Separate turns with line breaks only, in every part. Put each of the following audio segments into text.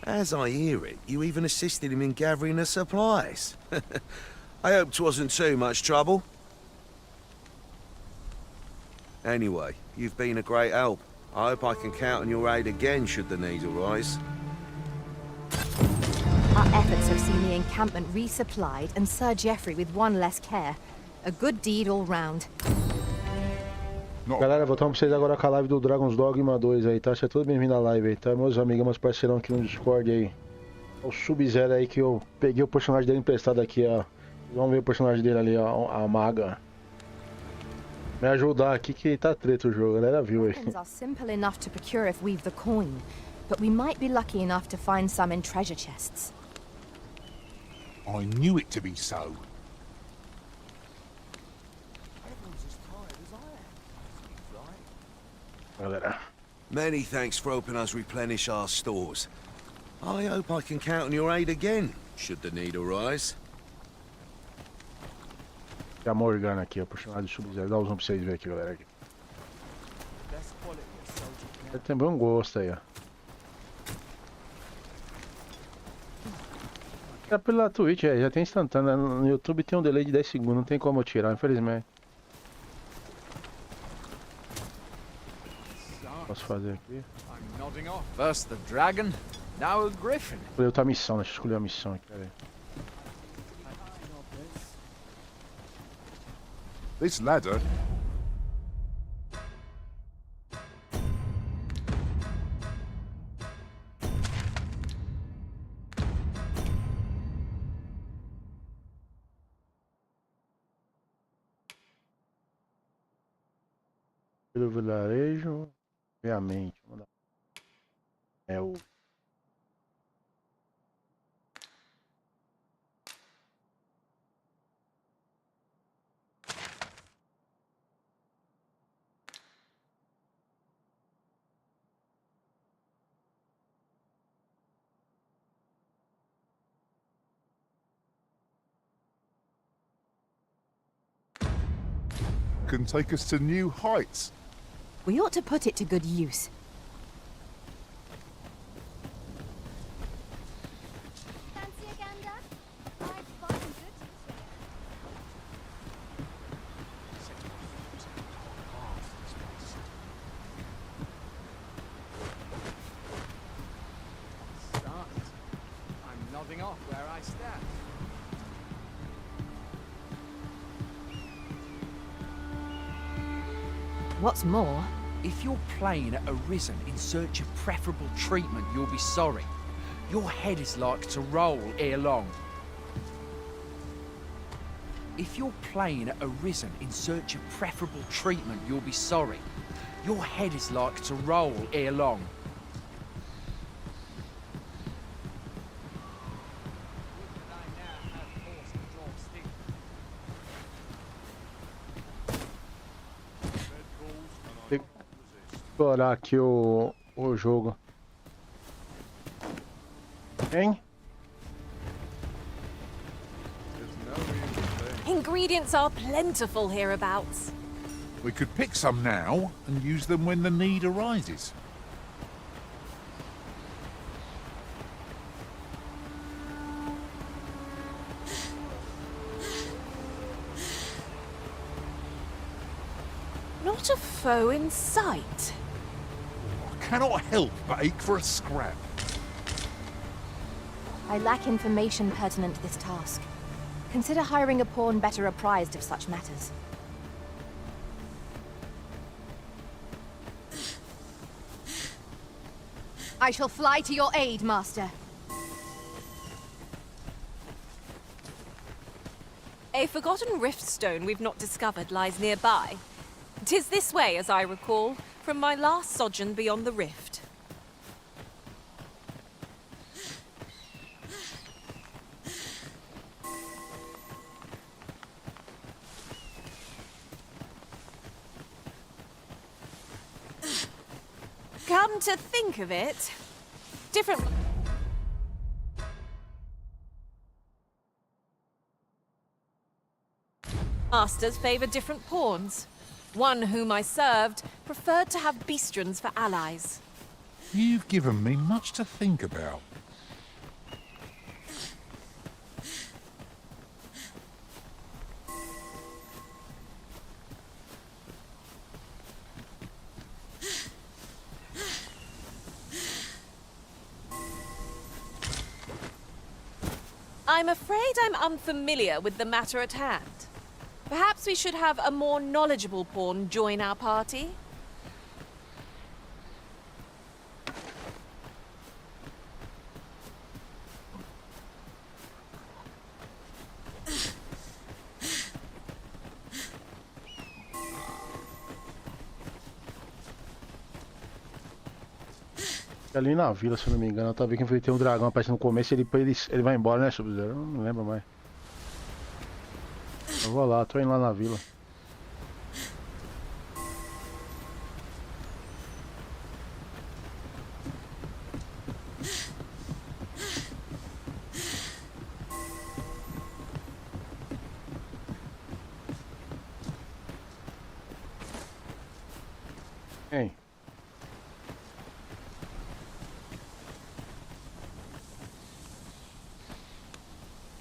As I hear it, you even assisted him in gathering the supplies. I hope 'twasn't too much trouble. Anyway, you've been a great help. I hope I can count on your aid again should the need arise.
Our efforts have seen the encampment resupplied and Sir Geoffrey with one less care. A good deed all round.
Galera, voltamos pra vocês agora com a live do Dragon's Dogma 2 aí, tá? Seja tudo bem-vindo à live aí, tá? Meus amigos, meus parceirão aqui no Discord aí. O Sub-Zero aí que eu peguei o personagem dele emprestado aqui, ó. Vamos ver o personagem dele ali, ó, a maga. Me ajudar aqui que tá treta o jogo, a galera viu aí.
Weapons are simple enough to procure if we've the coin, but we might be lucky enough to find some in treasure chests.
I knew it to be so.
Galera.
Many thanks for helping us replenish our stores. I hope I can count on your aid again, should the need arise.
Tem a Morgana aqui, ó, personagem do Sub-Zero. Dá um zoom pra vocês verem aqui, galera. Aqui. Tem bom gosto aí, ó. É pela Twitch, já tem instantâneo. No YouTube tem um delay de 10 segundos, não tem como eu tirar, infelizmente. Posso fazer aqui?
First the dragon, now a griffin.
Escolher outra missão, deixa eu escolher a missão aqui, peraí.
This ladder.
Pelo vilarejo, ver a mente. É o...
Can take us to new heights.
We ought to put it to good use.
Fancy a gander? I've bought some good
I'm nodding off where I stand.
What's more,
If your plane arisen in search of preferable treatment, you'll be sorry. Your head is like to roll ere long. If your plane arisen in search of preferable treatment, you'll be sorry. Your head is like to roll ere long.
Explorar aqui o jogo. Hein?
Ingredients are plentiful hereabouts.
We could pick some now and use them when the need arises.
Not a foe in sight.
I cannot help but ache for a scrap.
I lack information pertinent to this task. Consider hiring a pawn better apprised of such matters. I shall fly to your aid, Master.
A forgotten riftstone we've not discovered lies nearby. 'Tis this way, as I recall, from my last sojourn beyond the rift. Come to think of it, different... masters favor different pawns. One whom I served preferred to have beastrons for allies.
You've given me much to think about.
I'm afraid I'm unfamiliar with the matter at hand. Perhaps we should have a more knowledgeable pawn join our party?
Ali na vila, se eu não me engano, eu tava vendo que tem um dragão aparecendo no começo e ele vai embora, né, Sub-Zero? Eu não lembro mais. Eu vou lá, tô indo lá na vila. Hein?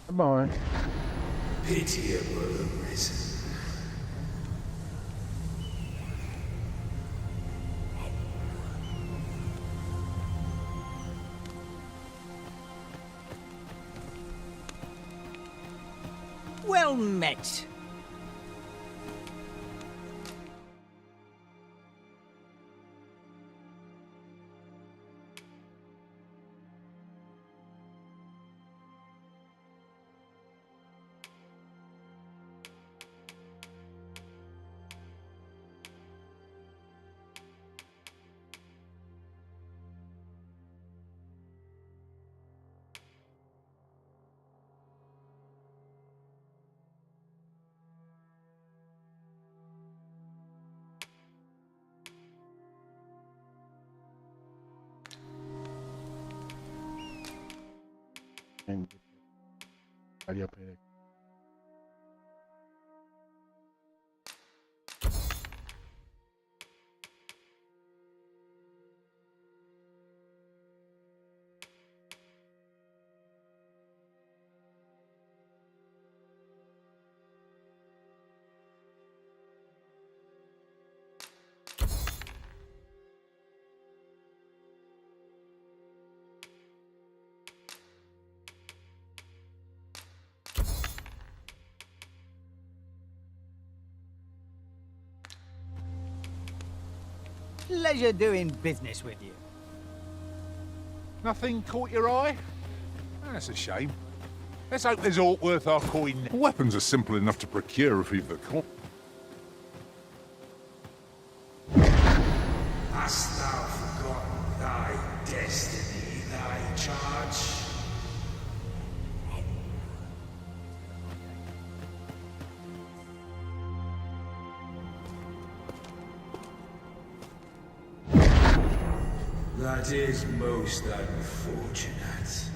É bom, hein?
Pitiable risen.
Well met.
Faria pra ele.
Pleasure doing business with you.
Nothing caught your eye? That's a shame. Let's hope there's aught worth our coin. Weapons are simple enough to procure if you've the coin.
Hast thou forgotten thy destiny, thy charge? That is most unfortunate.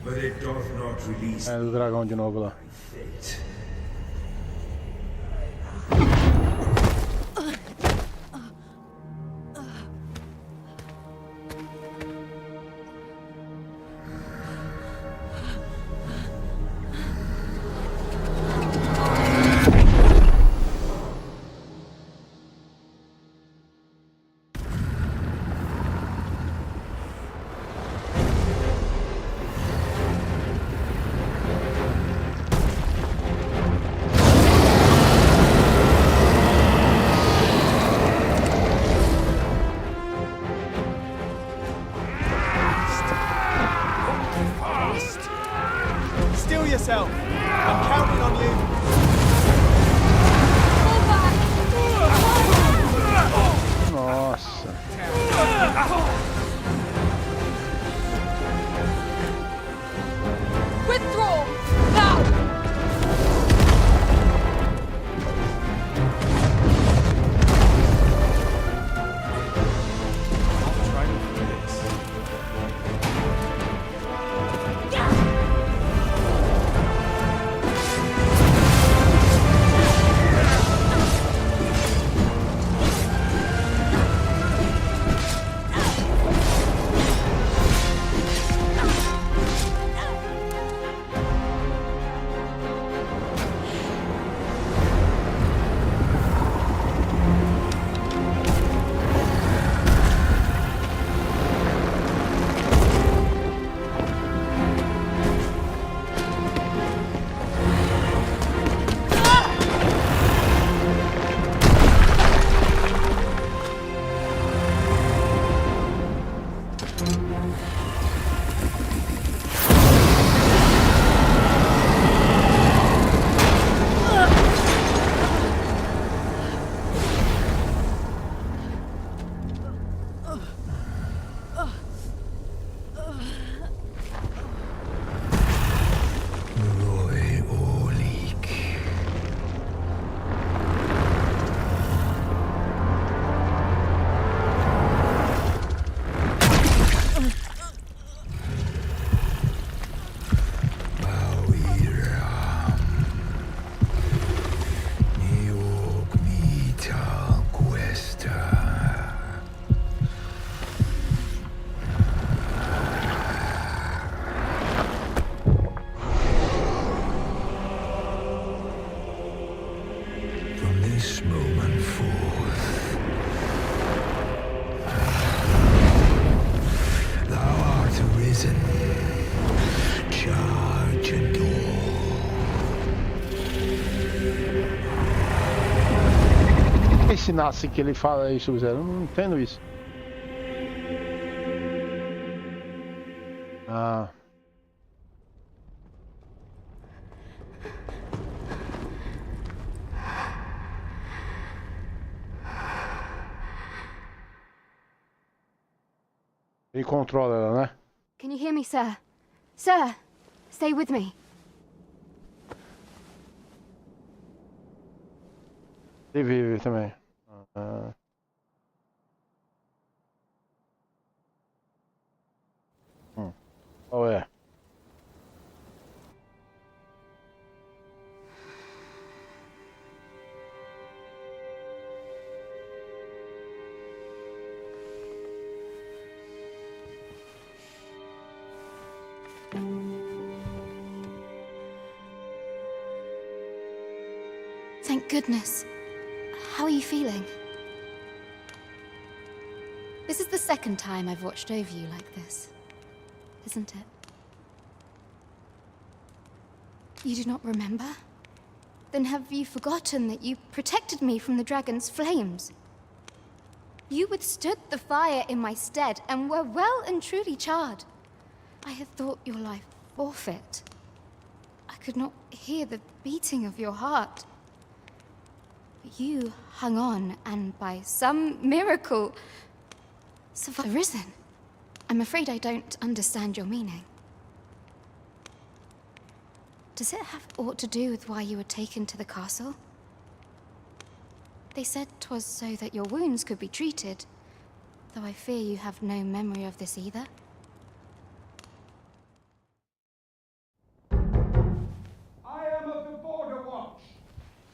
But it doth not release
É do dragão de novo lá.
fate.
Still yourself. I'm counting on you.
Nossa.
Withdraw! Now!
I'll try to do this.
ensinasse que ele fala isso, Sub-Zero. Eu não entendo isso. Ah. Ele controla ela, né?
Can you hear me, sir? Sir, stay with me.
Ele vive também. Ah. Qual é?
Thank goodness. How are you feeling? This is the second time I've watched over you like this, isn't it? You do not remember? Then have you forgotten that you protected me from the dragon's flames? You withstood the fire in my stead and were well and truly charred. I had thought your life forfeit. I could not hear the beating of your heart. But you hung on, and by some miracle, survived. Arisen. I'm afraid I don't understand your meaning. Does it have aught to do with why you were taken to the castle? They said 'twas so that your wounds could be treated, though I fear you have no memory of this either.
I am of the Border Watch.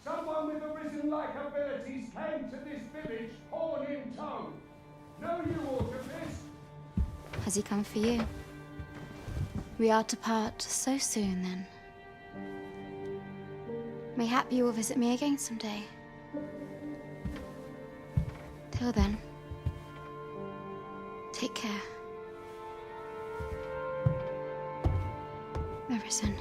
Someone with Arisen-like abilities came to this village, horn in tow. Know you aught of this?
Has he come for you? We are to part so soon, then. Mayhap you will visit me again someday. Till then, take care. Arisen.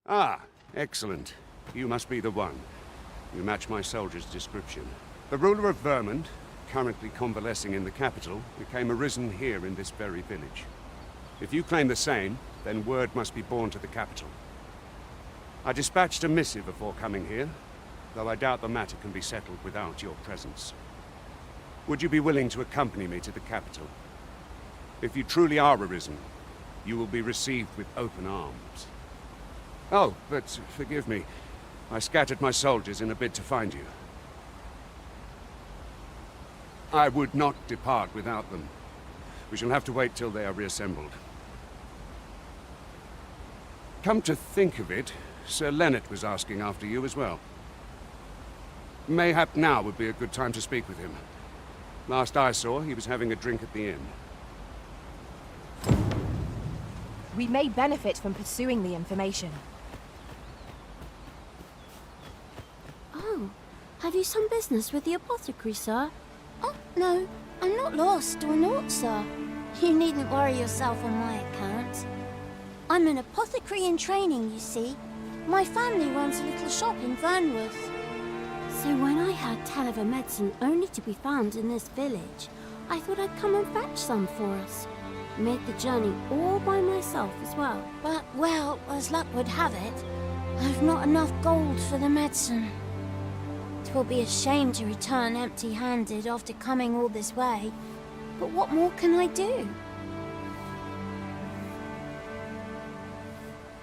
Ah, excellent. You must be the one. You match my soldier's description. The ruler of Vermont, currently convalescing in the capital, became arisen here in this very village. If you claim the same, then word must be borne to the capital. I dispatched a missive before coming here, though I doubt the matter can be settled without your presence. Would you be willing to accompany me to the capital? If you truly are arisen, you will be received with open arms. Oh, but forgive me. I scattered my soldiers in a bid to find you. I would not depart without them. We shall have to wait till they are reassembled. Come to think of it, Sir Leonard was asking after you as well. Mayhap now would be a good time to speak with him. Last I saw, he was having a drink at the inn.
We may benefit from pursuing the information.
Oh, have you some business with the apothecary, sir? Oh, no, I'm not lost or naught, sir. You needn't worry yourself on my account. I'm an apothecary in training, you see. My family runs a little shop in Vernworth. So when I heard tell of a medicine only to be found in this village, I thought I'd come and fetch some for us. Made the journey all by myself as well. But, well, as luck would have it, I've not enough gold for the medicine. 'Twill be a shame to return empty-handed after coming all this way. But what more can I do?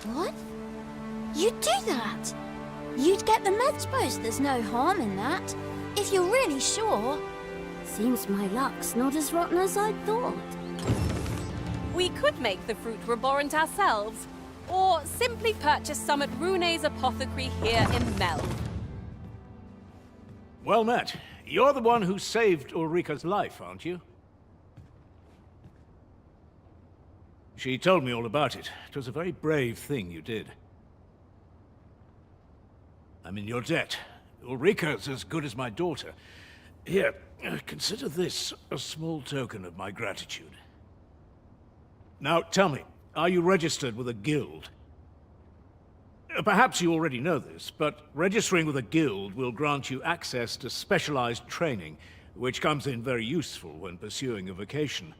What? You'd do that? You'd get the meds post, there's no harm in that. If you're really sure. Seems my luck's not as rotten as I'd thought.
We could make the fruit reborrent ourselves, or simply purchase some at Rune's apothecary here in Mel.
Well met. You're the one who saved Ulrika's life, aren't you? She told me all about it. It was a very brave thing you did. I'm in your debt. Ulrika's as good as my daughter. Here, consider this a small token of my gratitude. Now, tell me, Are you registered with a guild? Perhaps you already know this, but registering with a guild will grant you access to specialized training, which comes in very useful when pursuing a vocation.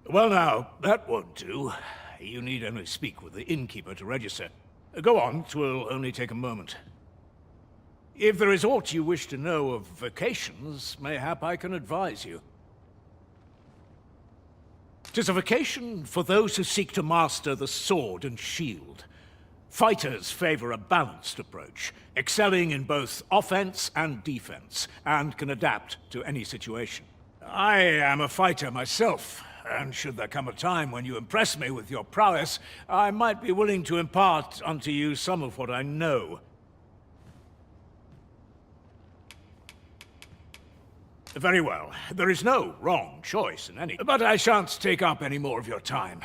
Well now, that won't do. You need only speak with the innkeeper to register. Go on, 'twill only take a moment. If there is aught you wish to know of vocations, mayhap I can advise you. 'Tis a vocation for those who seek to master the sword and shield. Fighters favor a balanced approach, excelling in both offense and defense, and can adapt to any situation. I am a fighter myself, and should there come a time when you impress me with your prowess, I might be willing to impart unto you some of what I know. Very well. There is no wrong choice in any, but I shan't take up any more of your time.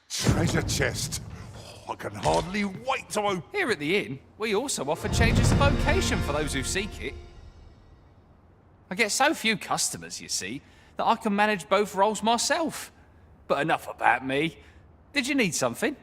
Treasure chest. Oh, I can hardly wait to open.
Here at the inn, we also offer changes of vocation for those who seek it. I get so few customers, you see, that I can manage both roles myself. But enough about me. Did you need something?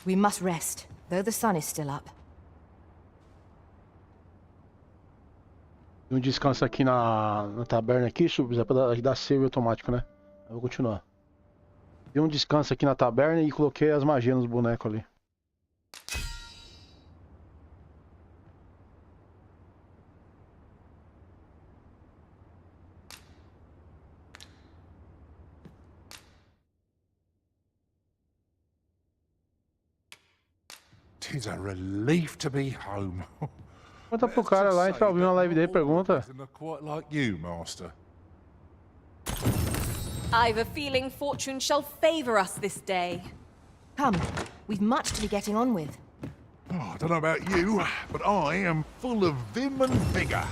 We must rest, though the sun is still up.
Descanso aqui na taberna aqui, Subs, é pra dar save automático, né? Eu vou continuar. Dei descanso aqui na taberna e coloquei as magias nos bonecos ali.
Tis a relief to be home.
Pergunta pro cara lá, a gente vai ouvir uma live dele, pergunta.
Quite like you, master.
I've a feeling fortune shall favor us this day.
Come, we've much to be getting on with.
Oh, I don't know about you, but I am full of vim and vigour.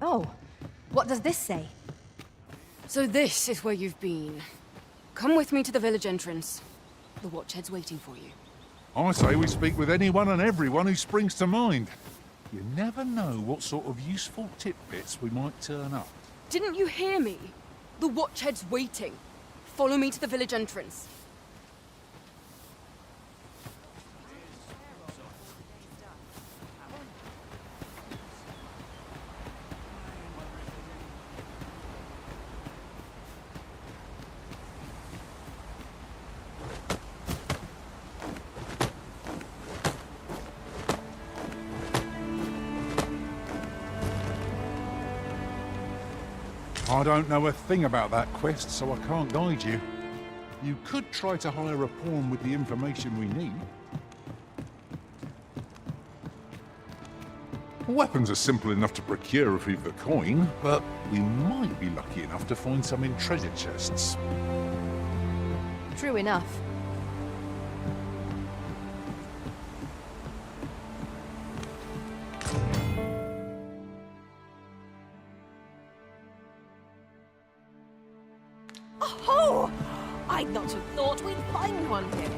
Oh, what does this say?
So this is where you've been. Come with me to the village entrance. The Watchhead's waiting for you.
I say we speak with anyone and everyone who springs to mind. You never know what sort of useful tidbits we might turn up.
Didn't you hear me? The Watchhead's waiting. Follow me to the village entrance.
I don't know a thing about that quest, so I can't guide you. You could try to hire a pawn with the information we need. Weapons are simple enough to procure if we've the coin, but we might be lucky enough to find some in treasure chests.
True enough.
Oh! I'd not have thought we'd find one here.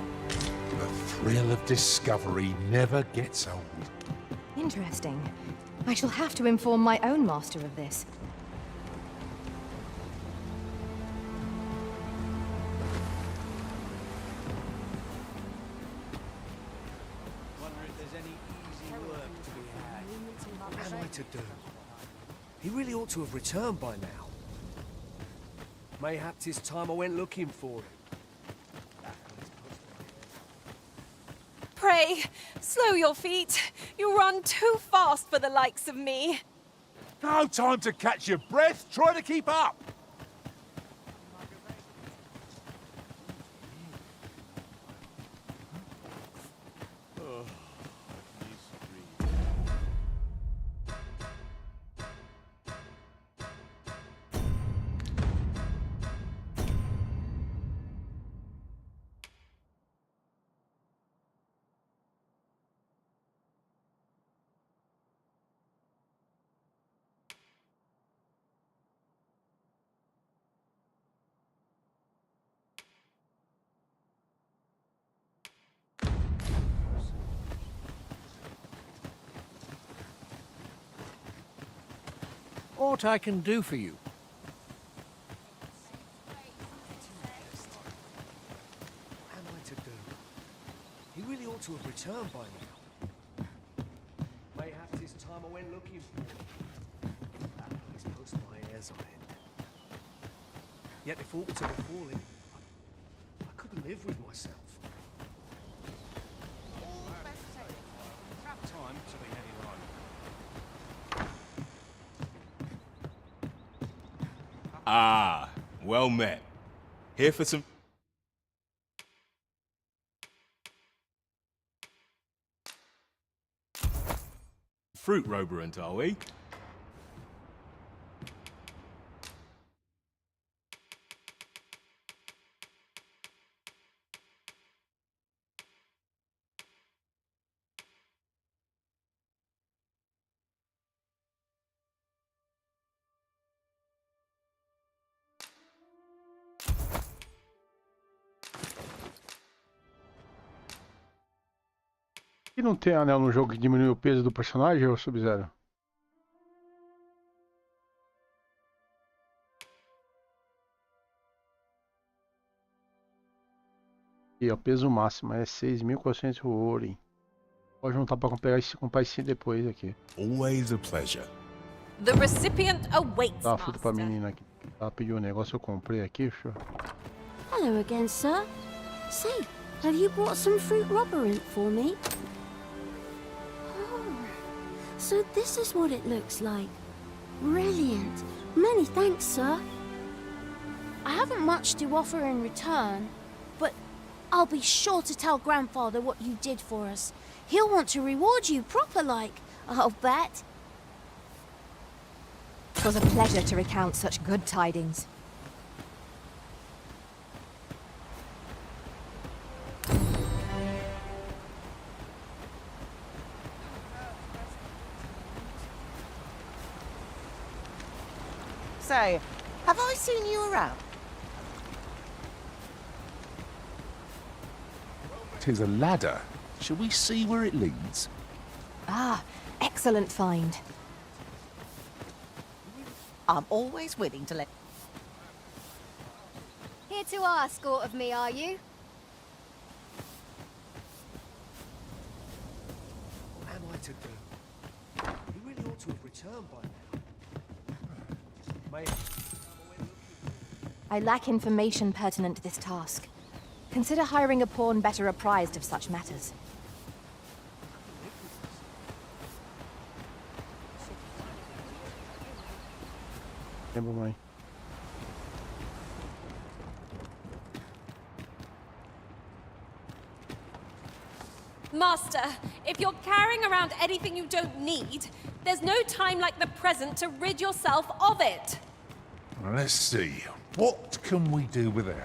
The thrill of discovery never gets old.
Interesting. I shall have to inform my own master of this.
What am I to do? He really ought to have returned by now. Mayhap 'tis time I went looking for him.
Pray, slow your feet. You run too fast for the likes of me.
No time to catch your breath. Try to keep up.
What I can do for you?
What am I to do? He really ought to have returned by now. Mayhap 'tis time I went looking for him. That place posts my ears on it. Yet if aught to befall him, I couldn't live with myself.
Time to be heading home.
Ah, well met. Here for some... fruit roberant, are we?
E não tem anel no jogo que diminui o peso do personagem, ou Sub-Zero? E o peso máximo é 6.400 ouro, hein? Pode juntar para comprar esse depois aqui.
Always a pleasure.
The recipient awaits,
Dá uma fruta pra
master.
menina aqui. Ela pediu um negócio, eu comprei aqui, show.
Hello again, sir. Say, have you brought some fruit roberant for me? Oh, so this is what it looks like. Brilliant. Many thanks, sir. I haven't much to offer in return, but I'll be sure to tell Grandfather what you did for us. He'll want to reward you proper-like, I'll bet.
'Twas a pleasure to recount such good tidings.
Say, have I seen you around?
'Tis a ladder. Shall we see where it leads?
Ah, excellent find.
I'm always willing to let...
Here to ask aught of me, are you?
What am I to do? He really ought to have returned by now.
I lack information pertinent to this task. Consider hiring a pawn better apprised of such matters.
Lembro, mãe.
Master, if you're carrying around anything you don't need, there's no time like the present to rid yourself of it.
Let's see. What can we do without?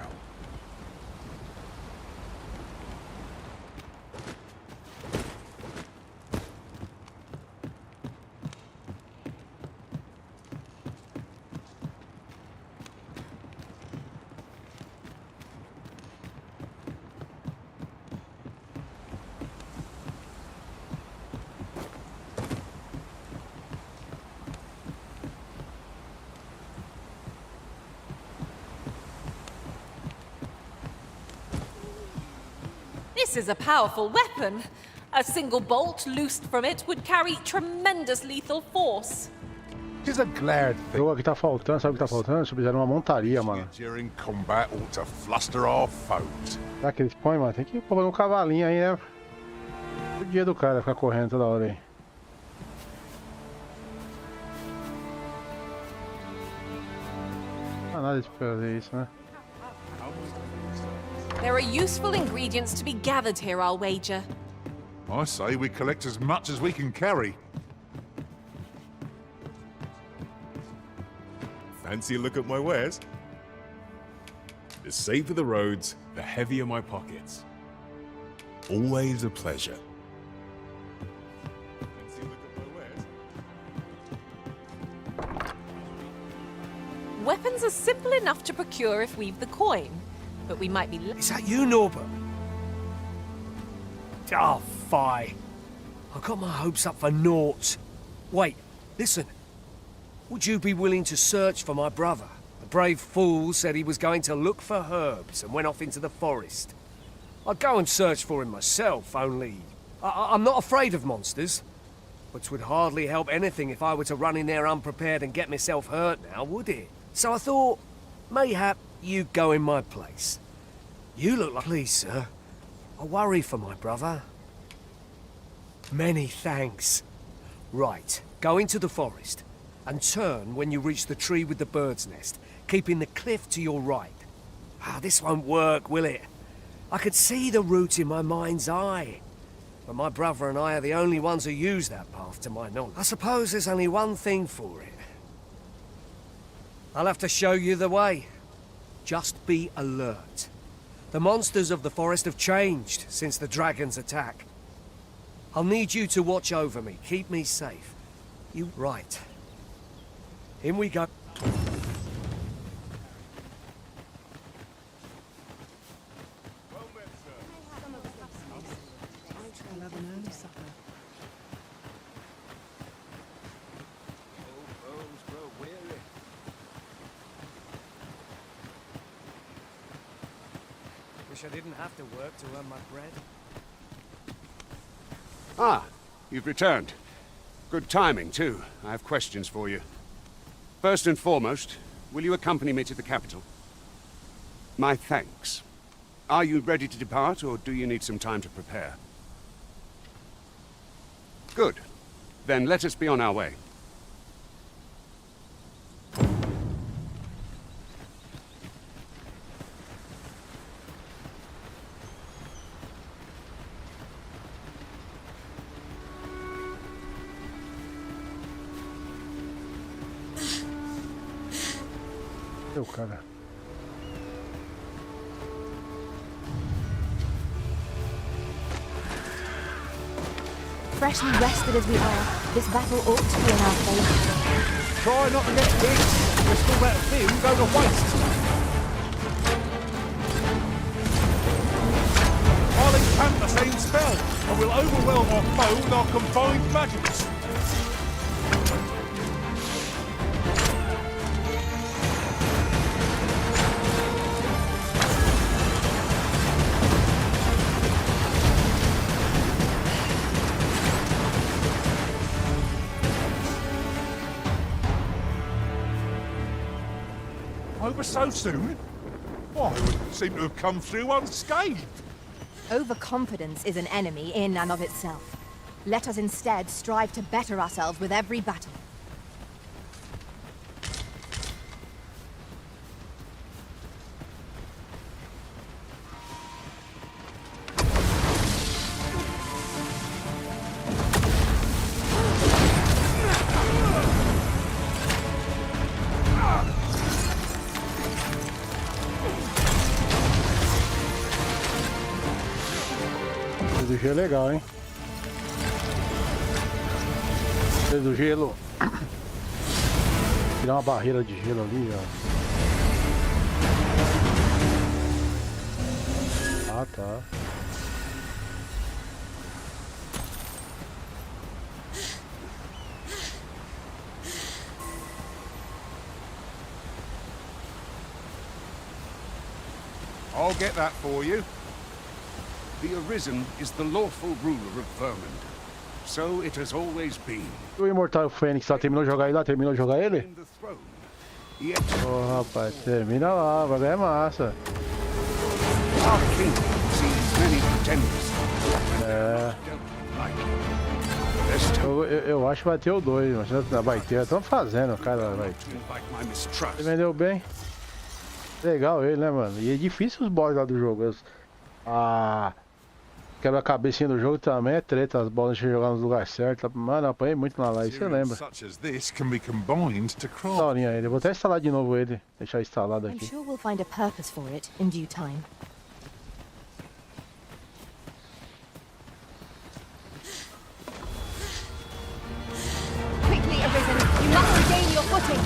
This is a powerful weapon. A single bolt loosed from it would carry tremendous lethal force.
Tis a glad thing.
O que tá faltando, sabe o que tá faltando? Se fizeram uma montaria, mano.
During combat ought to fluster our foes.
Será que eles põem, mano? Tem que pôr um cavalinho aí, né? O dia do cara ficar correndo toda hora aí. Não há nada de fazer isso, né?
There are useful ingredients to be gathered here, I'll wager.
I say we collect as much as we can carry.
Fancy a look at my wares? The safer the roads, the heavier my pockets. Always a pleasure. Fancy a look at my wares?
Weapons are simple enough to procure if we've the coin, but we might be...
Is that you, Norbert? Oh, fie. I got my hopes up for naught. Wait, listen. Would you be willing to search for my brother? The brave fool said he was going to look for herbs and went off into the forest. I'd go and search for him myself, only... I'm not afraid of monsters. But 'twould hardly help anything if I were to run in there unprepared and get myself hurt now, would it? So I thought, mayhap you'd go in my place. You look like... Please, sir. I worry for my brother. Many thanks. Right, go into the forest and turn when you reach the tree with the bird's nest, keeping the cliff to your right. Ah, this won't work, will it? I could see the route in my mind's eye. But my brother and I are the only ones who use that path to my knowledge. I suppose there's only one thing for it. I'll have to show you the way. Just be alert. The monsters of the forest have changed since the dragon's attack. I'll need you to watch over me, keep me safe. You... Right. In we go. Wish I didn't have to work to earn my bread.
Ah, you've returned. Good timing, too. I have questions for you. First and foremost, will you accompany me to the capital? My thanks. Are you ready to depart, or do you need some time to prepare? Good. Then let us be on our way.
Meu cara.
Freshly rested as we are, this battle ought to be in our favor.
Try not to get hit. Let's all that field go to waste. I'll encamp the same spell, and we'll overwhelm our foe with our combined magics. Over so soon? Why, we seem to have come through unscathed.
Overconfidence is an enemy in and of itself. Let us instead strive to better ourselves with every battle.
Do gelo é legal, hein? Do gelo. Tirar uma barreira de gelo ali, ó. Ah, tá.
I'll get that for you.
The Arisen is the lawful ruler of Vermund. So it has always been.
O Imortal Fênix lá, terminou de jogar ele lá? Terminou de jogar ele?
Yet,
Ô, rapaz, termina lá, vai ganhar massa.
our kingdom sees many pretenders.
É.
This time,
Eu acho que vai ter o 2, mas vai ter. Estão fazendo, cara. Vai ter.
like my mistrust.
Ele vendeu bem. Legal ele, né, mano? E é difícil os boss lá do jogo. A quebra-cabecinha do jogo também é treta. As bolas de jogar nos lugares certos. Mano, eu apanhei muito na live, você lembra?
Such as this can be combined to craft.
Daorinha ele. Eu vou até instalar de novo ele. Deixar instalado
I'm
aqui.
sure we'll find a purpose for it in due time. Quickly, Arisen! You must regain your footing!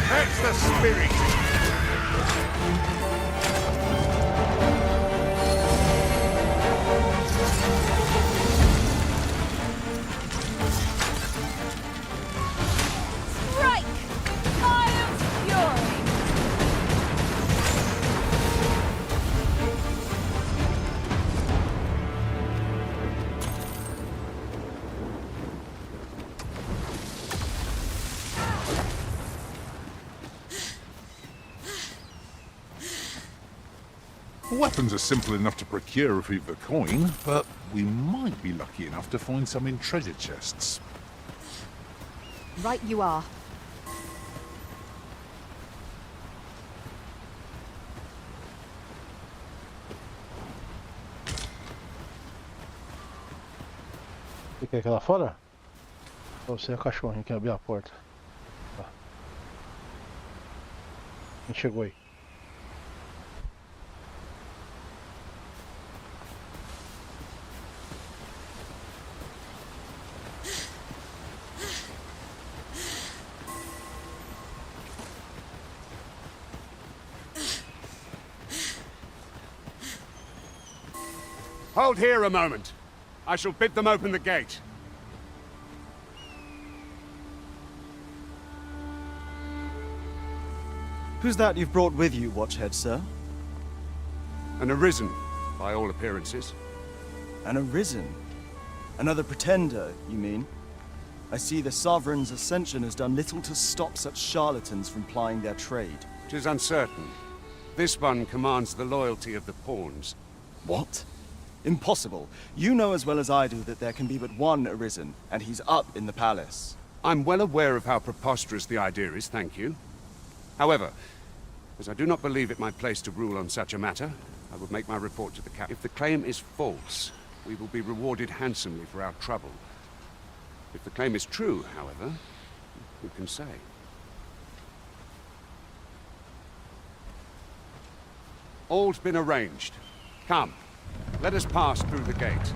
That's the spirit.
Strike! Fire's fury!
Weapons are simple enough to procure if we've the coin, but we might be lucky enough to find some in treasure chests.
Right you are.
Você quer que lá fora? Ou você é o cachorrinho que abriu a porta? Tá. Quem chegou aí?
Hold here a moment. I shall bid them open the gate.
Who's that you've brought with you, Watchhead, sir?
An Arisen, by all appearances.
An Arisen? Another pretender, you mean? I see the Sovereign's ascension has done little to stop such charlatans from plying their trade.
'Tis uncertain. This one commands the loyalty of the pawns.
What? Impossible. You know as well as I do that there can be but one Arisen, and he's up in the palace.
I'm well aware of how preposterous the idea is, thank you. However, as I do not believe it my place to rule on such a matter, I will make my report to the cap. If the claim is false, we will be rewarded handsomely for our trouble. If the claim is true, however, who can say? All's been arranged. Come, let us pass through the gate.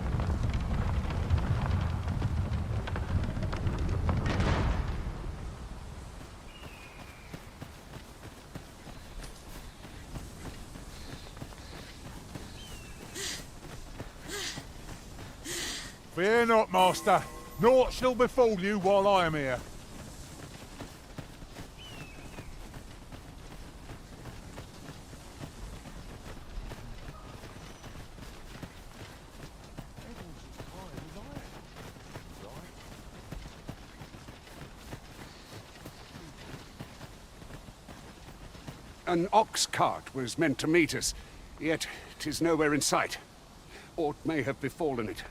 Fear not, master. Naught shall befall you while I am here.
An ox cart was meant to meet us, yet 'tis nowhere in sight. Aught may have befallen it.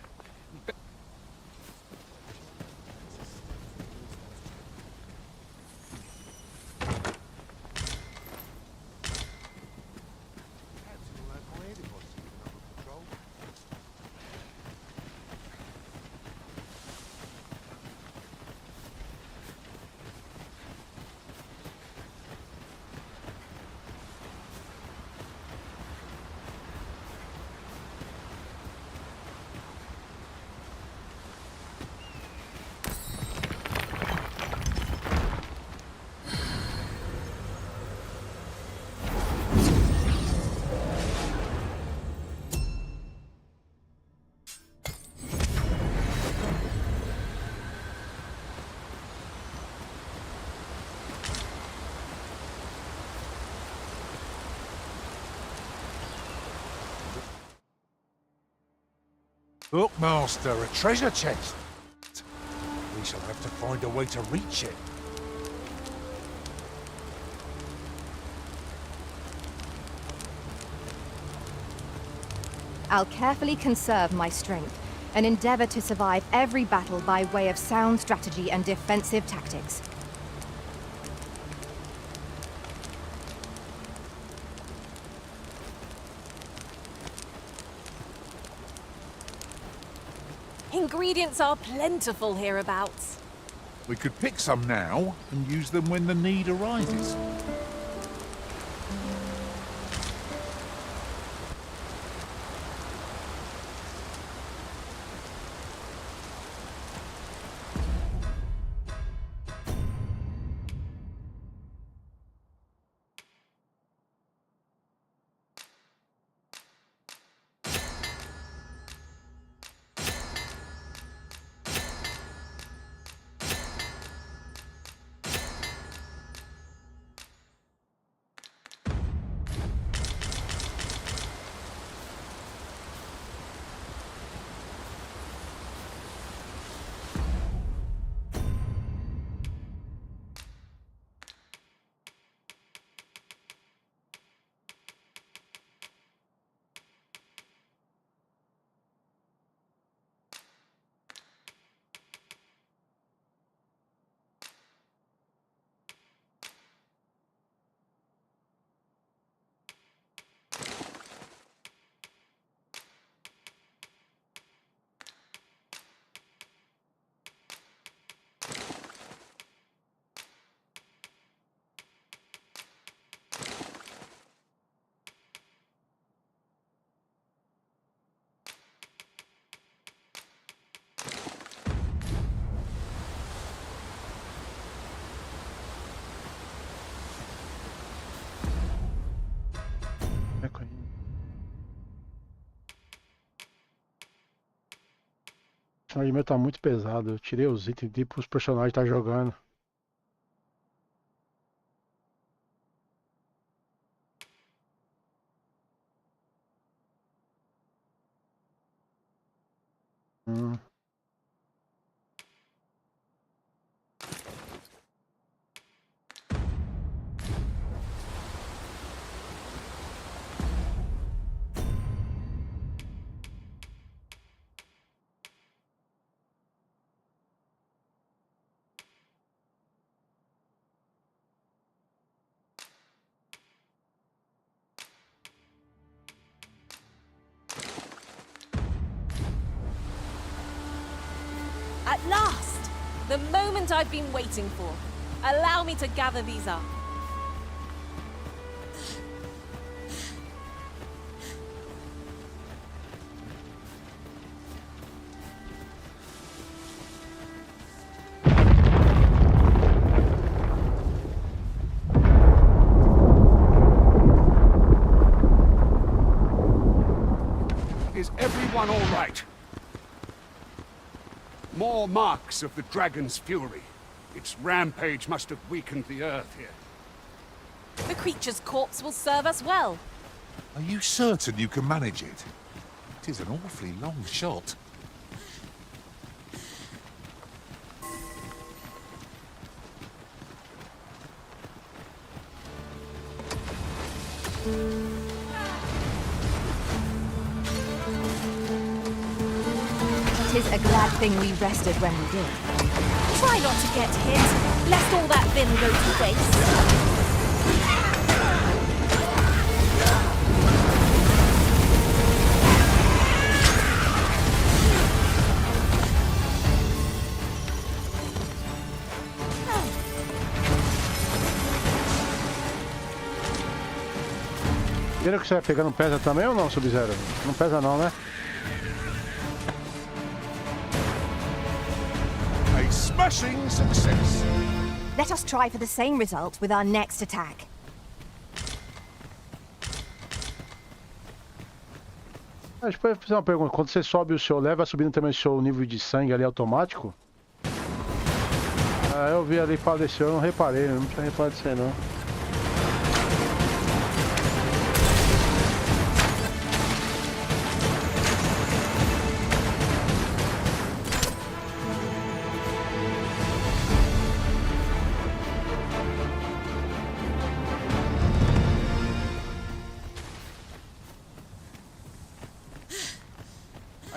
Bookmaster, a treasure chest. We shall have to find a way to reach it.
I'll carefully conserve my strength and endeavor to survive every battle by way of sound strategy and defensive tactics.
Ingredients are plentiful hereabouts.
We could pick some now and use them when the need arises.
O personagem tá muito pesado. Eu tirei os itens e pros personagens tá jogando.
At last! The moment I've been waiting for. Allow me to gather these up.
Is everyone all right? More marks of the dragon's fury. Its rampage must have weakened the earth here.
The creature's corpse will serve us well.
Are you certain you can manage it? It is an awfully long shot.
Tis a glad thing we rested when we did.
Try not to get hit, lest all that vim go to waste.
Primeiro que você vai pegar não pesa também ou não, Sub-Zero? Não pesa não, né?
A smashing success.
Let us try for the same result with our next attack.
Deixa eu fazer uma pergunta. Quando você sobe o seu level, vai subindo também o seu nível de sangue ali automático? Ah, eu vi ali faleceu, eu não reparei, não tinha reparado disso aí não.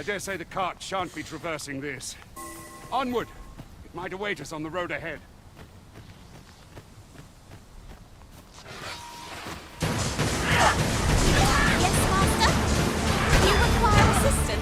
I dare say the cart shan't be traversing this. Onward! It might await us on the road ahead.
Yes, Master? Do you require assistance?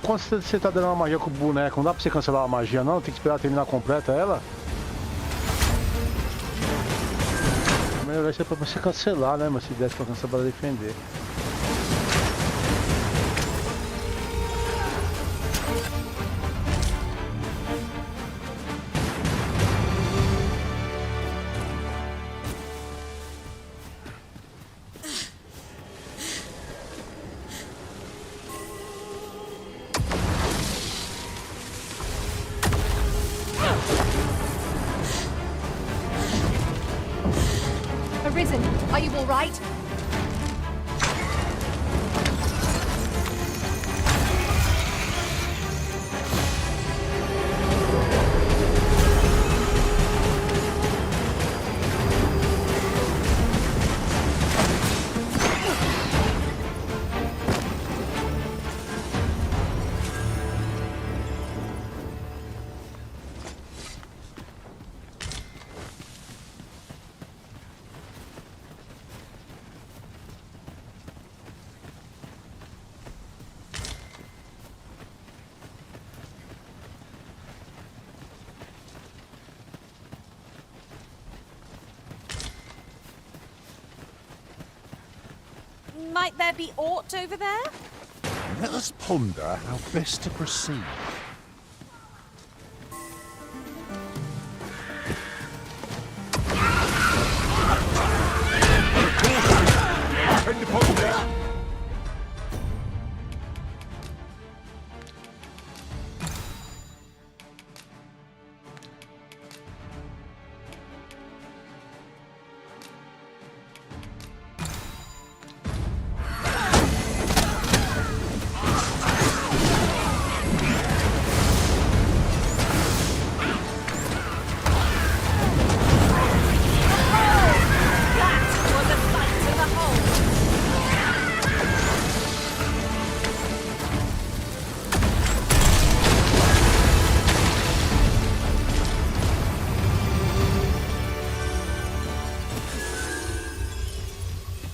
Quando você tá dando uma magia com o boneco, não dá pra você cancelar a magia não? Tem que esperar terminar completa ela? Melhor isso é pra você cancelar, né? Mas se desse pra cancelar pra defender.
Arisen, are you all right?
Might there be aught over there?
Let us ponder how best to proceed. Depend upon me.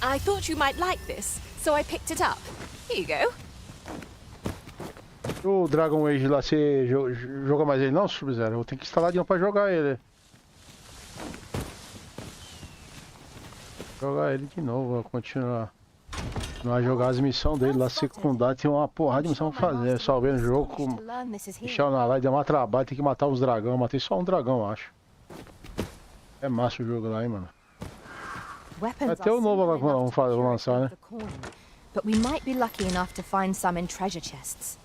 I thought you might like this, so I picked it up. Here you go.
O Dragon Age lá, você joga mais ele não, Sub-Zero? Eu tenho que instalar de novo pra jogar ele. Jogar ele de novo, vou continuar. Não jogar as missões dele lá, secundária, tem uma porrada de missão pra fazer. Salvei no jogo com Michel na live, deu uma trabalho, tem que matar os dragão. Matei só um dragão, acho. É massa o jogo lá, hein, mano. Até o novo vamos lançar, né?
But we might be lucky enough to find some in treasure chests.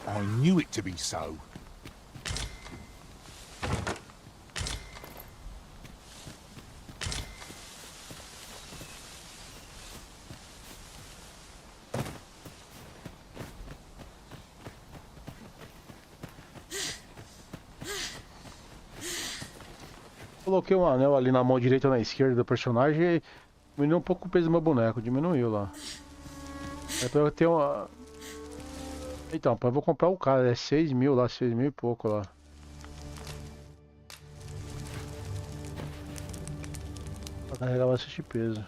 I knew it to be so.
Coloquei um anel ali na mão direita ou na esquerda do personagem e diminuiu um pouco o peso do meu boneco, diminuiu lá. É pra eu ter uma... Então, eu vou comprar o cara, é 6 mil lá, 6 mil e pouco lá. Pra carregar bastante peso.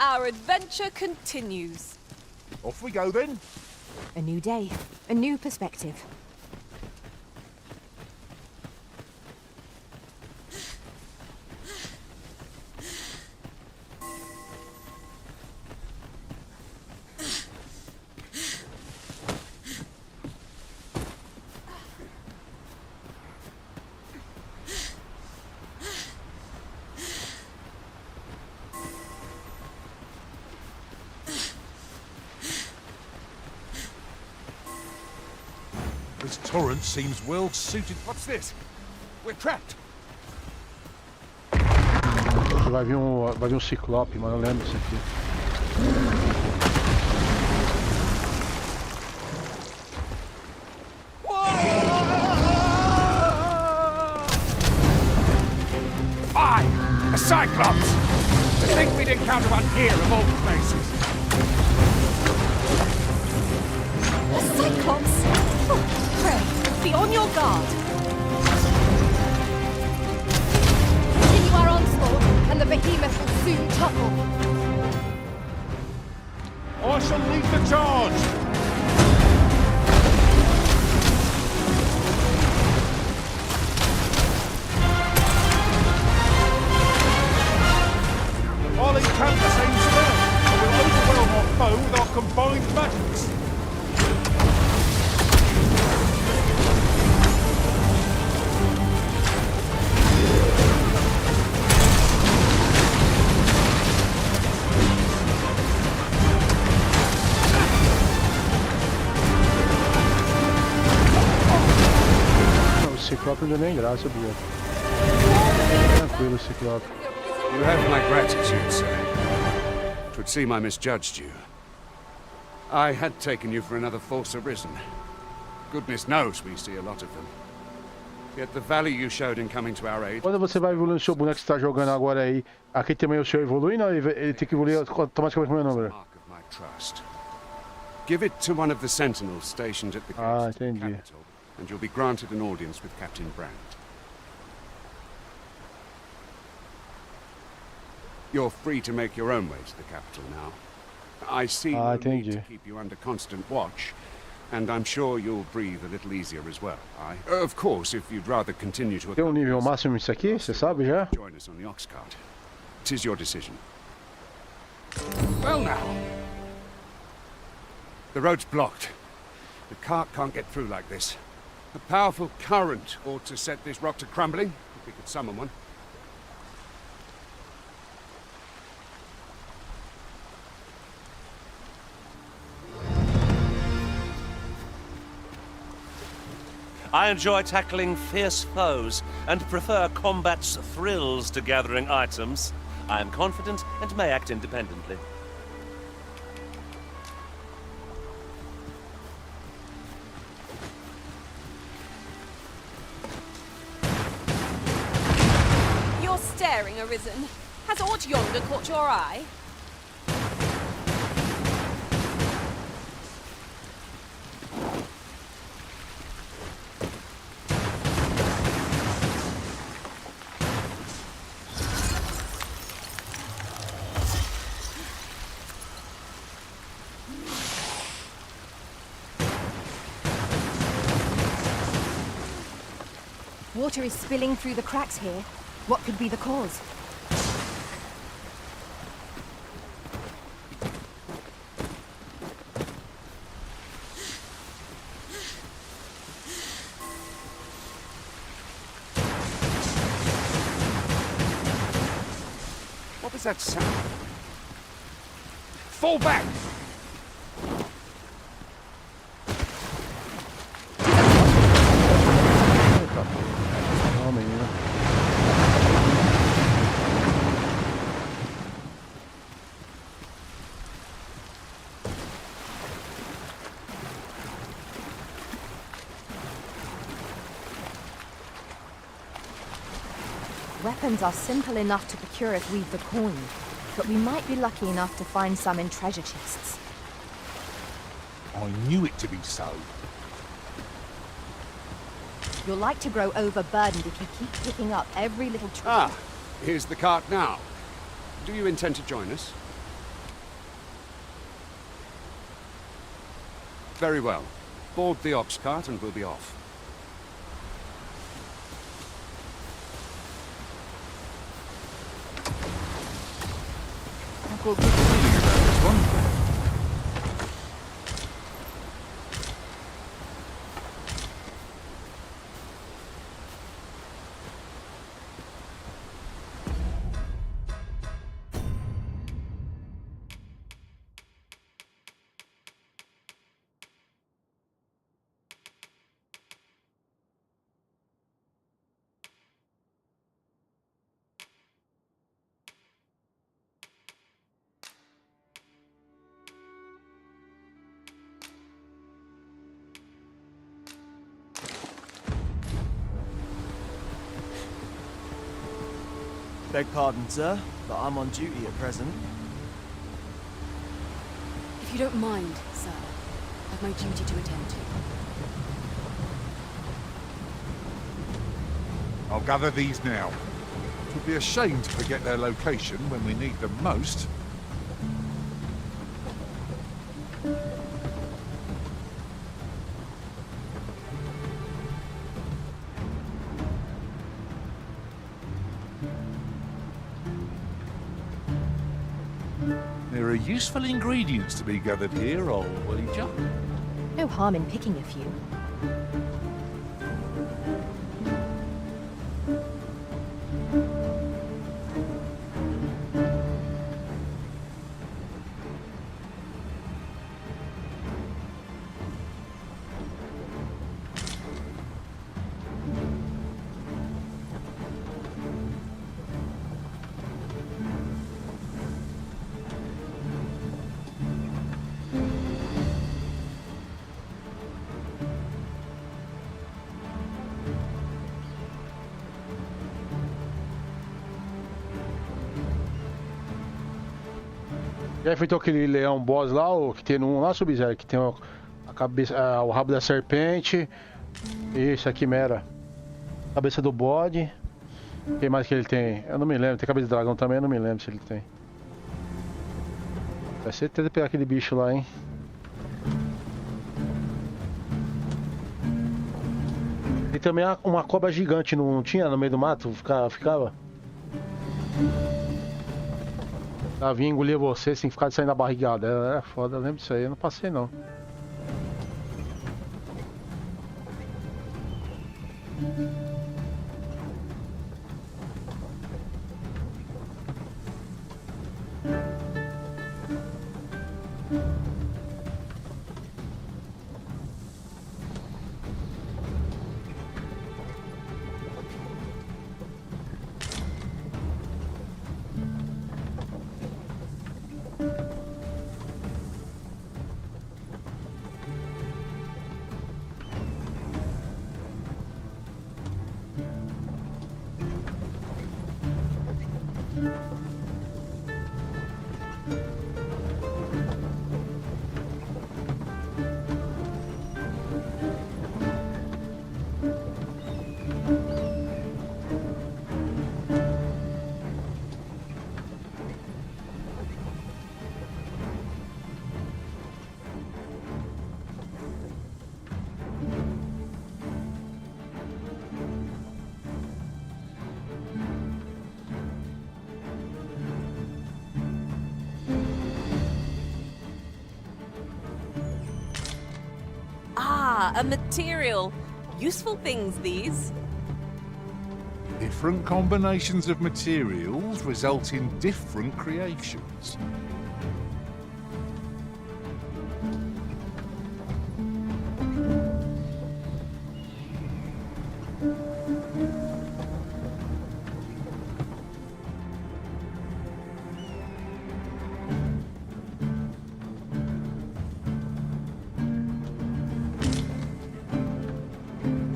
Our adventure continues.
Off we go then.
A new day, a new perspective.
This torrent seems well suited.
What's this? We're trapped.
Vai vir um ciclope, mano, eu lembro disso aqui.
Aye! A Cyclops! To think we'd encounter one here of all places!
A Cyclops? Oh, pray, be on your guard.
Continue our onslaught, and the behemoth will soon topple.
I shall lead the charge! I'll encamp the same spell, and we'll overwhelm our foe with our combined magics.
O Ciclope não deu nem graça, Bia. Tranquilo, Ciclope.
You have my gratitude, sir. 'Twould seem I misjudged you. I had taken you for another false arisen. Goodness knows we see a lot of them. Yet the value you showed in coming to our aid...
Quando você vai evoluindo o seu boneco que você está jogando agora aí, aqui também o seu evolui, não? Ele tem que evoluir automaticamente com o meu número.
...mark of my trust. Give it to one of the sentinels stationed at the gate to the capital, and you'll be granted an audience with Captain Brandt. You're free to make your own way to the capital now. I see no need to keep you under constant watch, and I'm sure you'll breathe a little easier as well. Of course, if you'd rather continue to...
Tem nível máximo isso aqui, você sabe já?
Join us on the ox cart. 'Tis your decision. Well now. The road's blocked. The cart can't get through like this. A powerful current ought to set this rock to crumbling, if we could summon one.
I enjoy tackling fierce foes and prefer combat's thrills to gathering items. I am confident and may act independently.
You're staring, Arisen. Has aught yonder caught your eye?
Water is spilling through the cracks here. What could be the cause?
What was that sound? Fall back!
Não, menina.
Weapons are simple enough to procure if we've the coin, but we might be lucky enough to find some in treasure chests.
I knew it to be so.
You'll like to grow overburdened if you keep picking up every little tree.
Ah, here's the cart now. Do you intend to join us? Very well. Board the ox cart and we'll be off.
I've got a good feeling about this one.
Beg pardon, sir, but I'm on duty at present.
If you don't mind, sir, I've my duty to attend to.
I'll gather these now. It would be a shame to forget their location when we need them most. There are useful ingredients to be gathered here, old wager.
No harm in picking a few.
Já enfrentou aquele leão boss lá, ou que tem no 1 lá, Sub-Zero, que tem a cabeça, o rabo da serpente. Isso, a quimera. Cabeça do bode. Quem mais que ele tem? Eu não me lembro. Tem cabeça de dragão também, eu não me lembro se ele tem. Vai ser ter de pegar aquele bicho lá, hein? E também uma cobra gigante, não tinha no meio do mato? Ficava? Ela vinha engolir você sem ficar saindo da barrigada. Era foda, eu lembro disso aí, eu não passei não.
A material. Useful things, these.
Different combinations of materials result in different creations.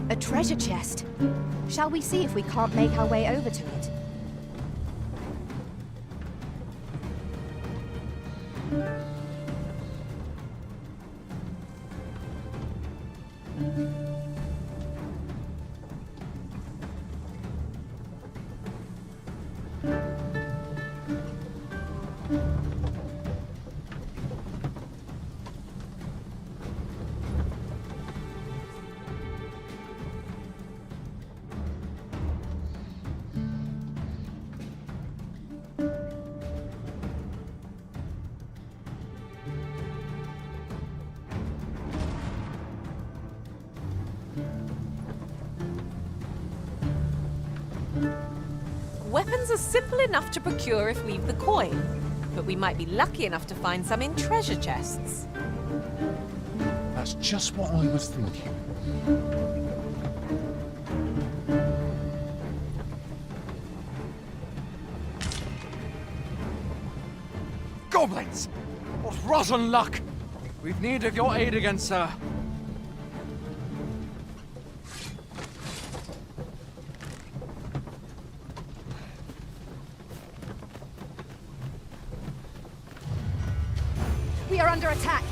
A treasure chest. Shall we see if we can't make our way over to it?
Weapons are simple enough to procure if we've the coin, but we might be lucky enough to find some in treasure chests.
That's just what I was thinking.
Goblins! What rotten luck! We've need of your aid again, sir.
under attack.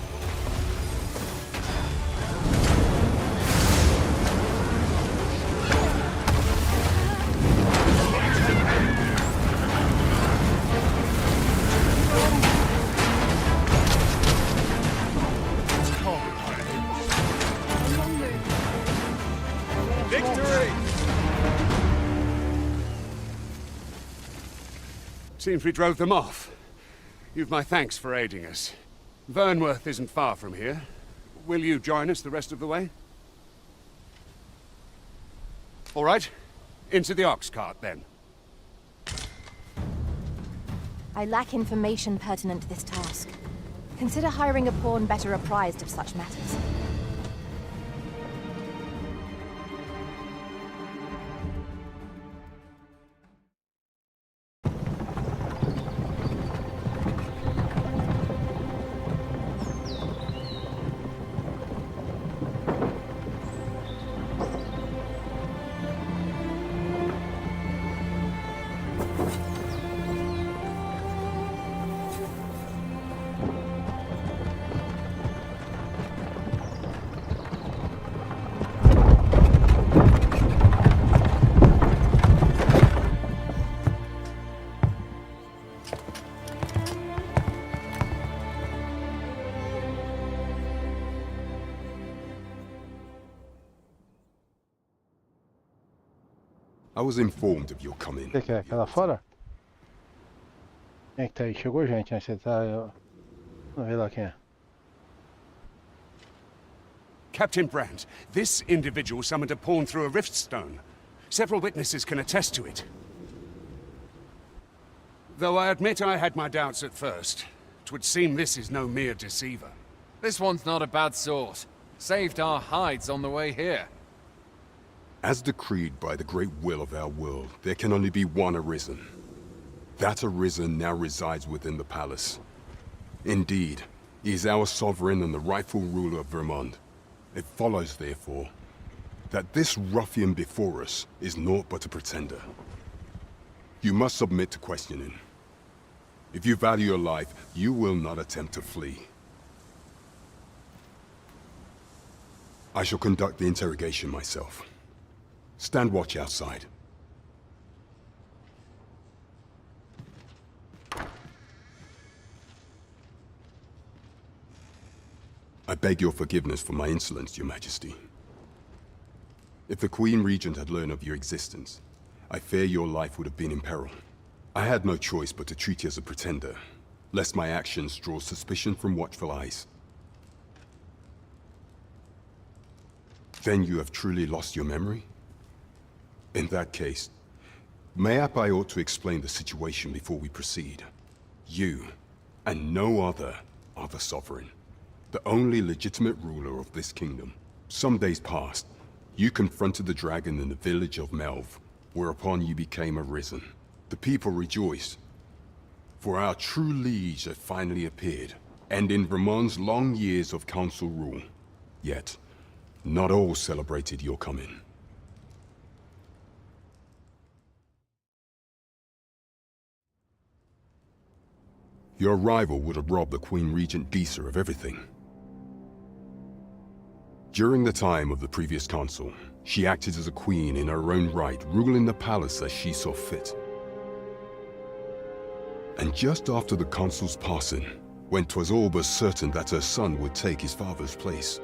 Victory!
Seems we drove them off. You've my thanks for aiding us. Vernworth isn't far from here. Will you join us the rest of the way? All right. Into the ox cart, then.
I lack information pertinent to this task. Consider hiring a pawn better apprised of such matters.
I was informed of your coming.
Você quer aquela fora? Quem é que tá aí? Chegou gente, né? Você tá... Vamos ver lá quem é.
Captain Brandt, this individual summoned a pawn through a rift stone. Several witnesses can attest to it. Though I admit I had my doubts at first. 'Twould seem this is no mere deceiver.
This one's not a bad sort. Saved our hides on the way here.
As decreed by the great will of our world, there can only be one Arisen. That Arisen now resides within the palace. Indeed, he is our sovereign and the rightful ruler of Vermont. It follows, therefore, that this ruffian before us is naught but a pretender. You must submit to questioning. If you value your life, you will not attempt to flee. I shall conduct the interrogation myself. Stand watch outside. I beg your forgiveness for my insolence, Your Majesty. If the Queen Regent had learned of your existence, I fear your life would have been in peril. I had no choice but to treat you as a pretender, lest my actions draw suspicion from watchful eyes. Then you have truly lost your memory? In that case, mayhap I ought to explain the situation before we proceed. You, and no other, are the Sovereign, the only legitimate ruler of this kingdom. Some days past, you confronted the dragon in the village of Melv, whereupon you became Arisen. The people rejoiced, for our true liege had finally appeared, ending Vermont's long years of council rule. Yet, not all celebrated your coming. Your arrival would have robbed the Queen Regent Disa of everything. During the time of the previous council, she acted as a queen in her own right, ruling the palace as she saw fit. And just after the council's passing, when 'twas all but certain that her son would take his father's place,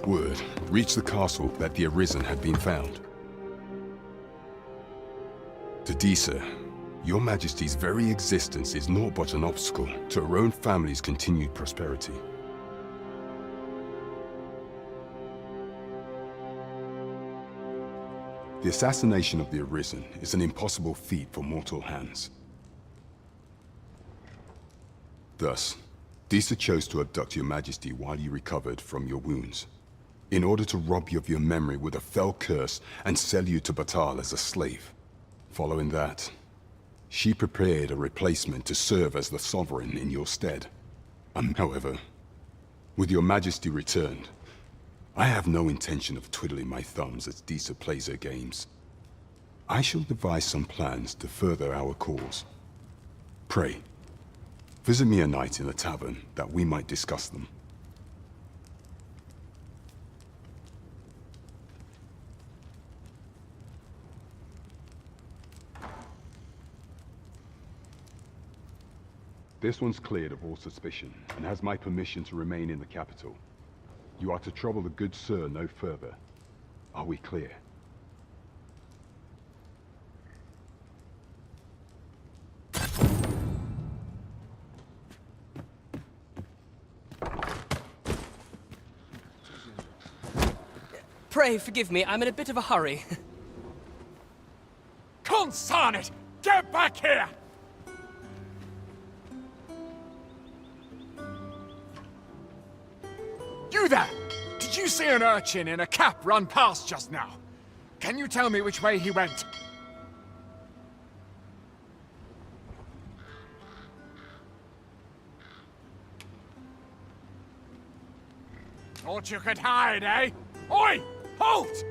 word reached the castle that the Arisen had been found. To Disa, Your Majesty's very existence is naught but an obstacle to her own family's continued prosperity. The assassination of the Arisen is an impossible feat for mortal hands. Thus, Disa chose to abduct Your Majesty while you recovered from your wounds, in order to rob you of your memory with a fell curse and sell you to Batal as a slave. Following that, she prepared a replacement to serve as the Sovereign in your stead. However, with Your Majesty returned, I have no intention of twiddling my thumbs as Disa plays her games. I shall devise some plans to further our cause. Pray, Visit me a night in the tavern, that we might discuss them. This one's cleared of all suspicion, and has my permission to remain in the capital. You are to trouble the good sir no further. Are we clear?
Pray forgive me, I'm in a bit of a hurry.
Consign it! Get back here! You there! Did you see an urchin in a cap run past just now? Can you tell me which way he went? Thought you could hide, eh? Oi! Halt!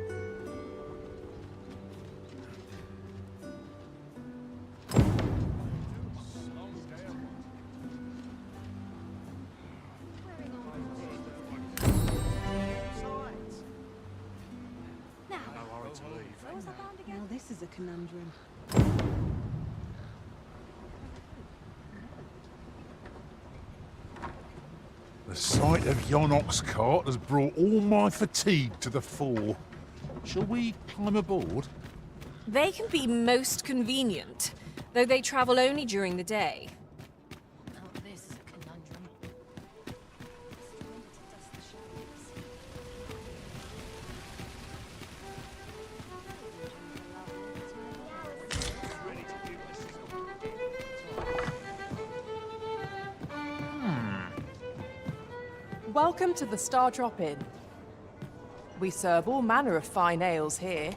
Now this is a conundrum.
The sight of yon ox cart has brought all my fatigue to the fore. Shall we climb aboard?
They can be most convenient, though they travel only during the day.
This is a conundrum.
Welcome to the Star Drop Inn. We serve all manner of fine ales here.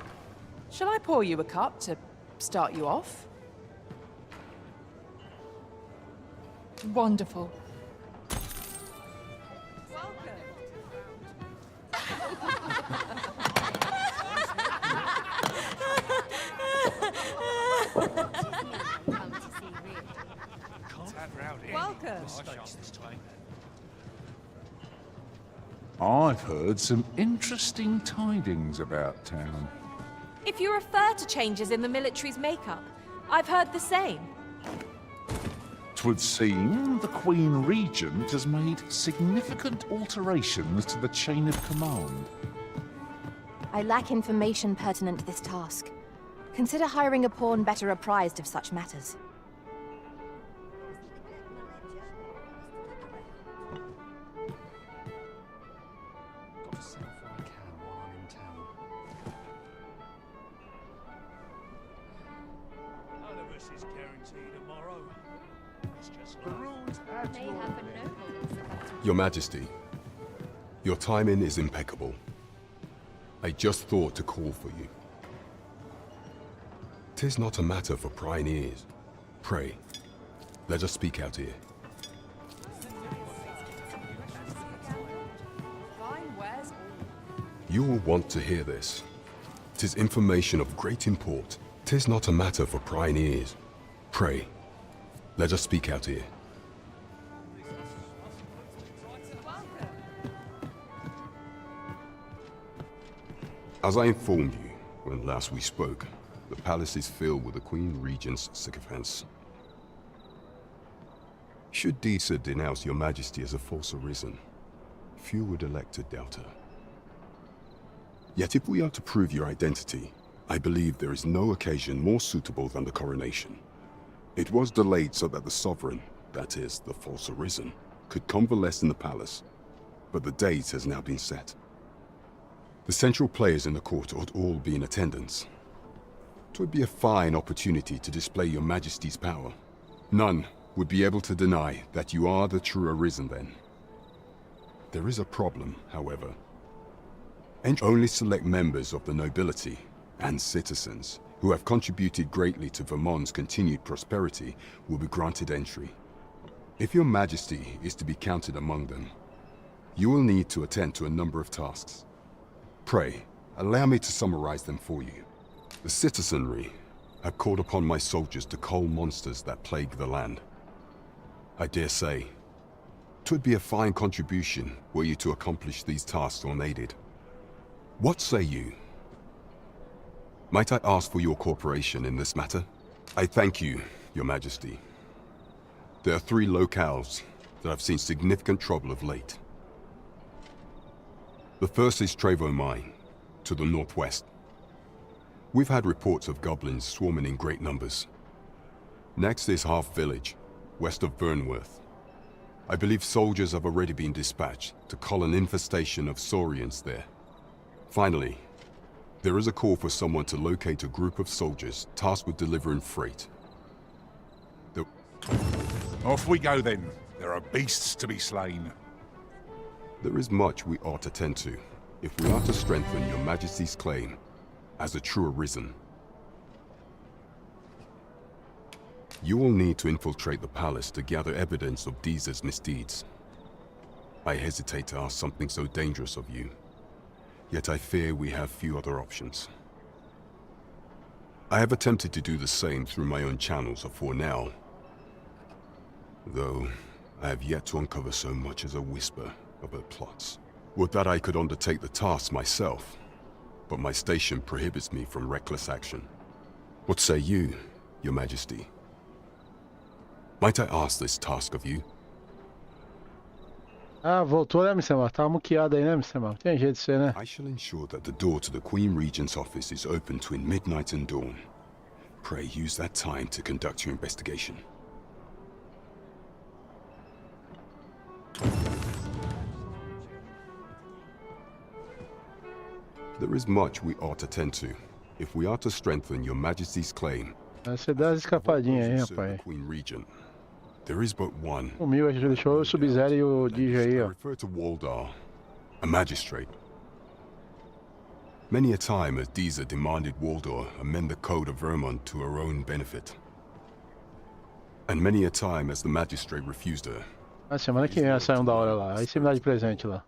Shall I pour you a cup to start you off? Wonderful.
Welcome.
I've heard some interesting tidings about town.
If you refer to changes in the military's makeup, I've heard the same.
'Twould seem the Queen Regent has made significant alterations to the chain of command.
I lack information pertinent to this task. Consider hiring a pawn better apprised of such matters.
Your Majesty, your timing is impeccable. I just thought to call for you. 'Tis not a matter for prying ears. Pray, let us speak out here. You will want to hear this. 'Tis information of great import. 'Tis not a matter for prying ears. Pray, let us speak out here. As I informed you when last we spoke, the palace is filled with the Queen Regent's sycophants. Should Disa denounce your Majesty as a false arisen, few would elect to doubt her. Yet if we are to prove your identity, I believe there is no occasion more suitable than the coronation. It was delayed so that the sovereign, that is, the false arisen, could convalesce in the palace, but the date has now been set. The central players in the court ought all be in attendance. 'Twould be a fine opportunity to display your Majesty's power. None would be able to deny that you are the true arisen then. There is a problem, however. Only select members of the nobility and citizens who have contributed greatly to Vermont's continued prosperity will be granted entry. If your Majesty is to be counted among them, you will need to attend to a number of tasks. Pray, allow me to summarize them for you. The citizenry have called upon my soldiers to cull monsters that plague the land. I dare say. 'Twould be a fine contribution were you to accomplish these tasks unaided. What say you? Might I ask for your cooperation in this matter? I thank you, Your Majesty. There are 3 locales that have seen significant trouble of late. The first is Trevo Mine, to the northwest. We've had reports of goblins swarming in great numbers. Next is Half Village, west of Vernworth. I believe soldiers have already been dispatched to cull an infestation of saurians there. Finally, there is a call for someone to locate a group of soldiers tasked with delivering freight.
Off we go then. There are beasts to be slain.
There is much we ought to tend to, if we are to strengthen Your Majesty's claim as a true Arisen. You will need to infiltrate the palace to gather evidence of Deeza's misdeeds. I hesitate to ask something so dangerous of you, yet I fear we have few other options. I have attempted to do the same through my own channels afore now, though I have yet to uncover so much as a whisper of her plots. Would that I could undertake the task myself, but my station prohibits me from reckless action. What say you, Your Majesty? Might I ask this task of you?
Ah, voltou, né, Mr. Tava muqueado aí, né, Mr. Tem jeito de ser, né?
I shall ensure that the door to the Queen Regent's office is open between midnight and dawn. Pray use that time to conduct your investigation. There is much we ought to tend to, if we are to strengthen Your Majesty's claim.
Você dá as escapadinhas aí, rapaz.
Queen Regent. There is but one.
Sumiu, a gente deixou o Sub-Zero e o DJ aí,
I
ó.
refer to Waldar, a magistrate. Many a time has Deeza demanded Waldar amend the code of Vermont to her own benefit. And many a time has the magistrate refused her.
A semana que vem vai sair um da hora lá. Aí você me dá de presente lá.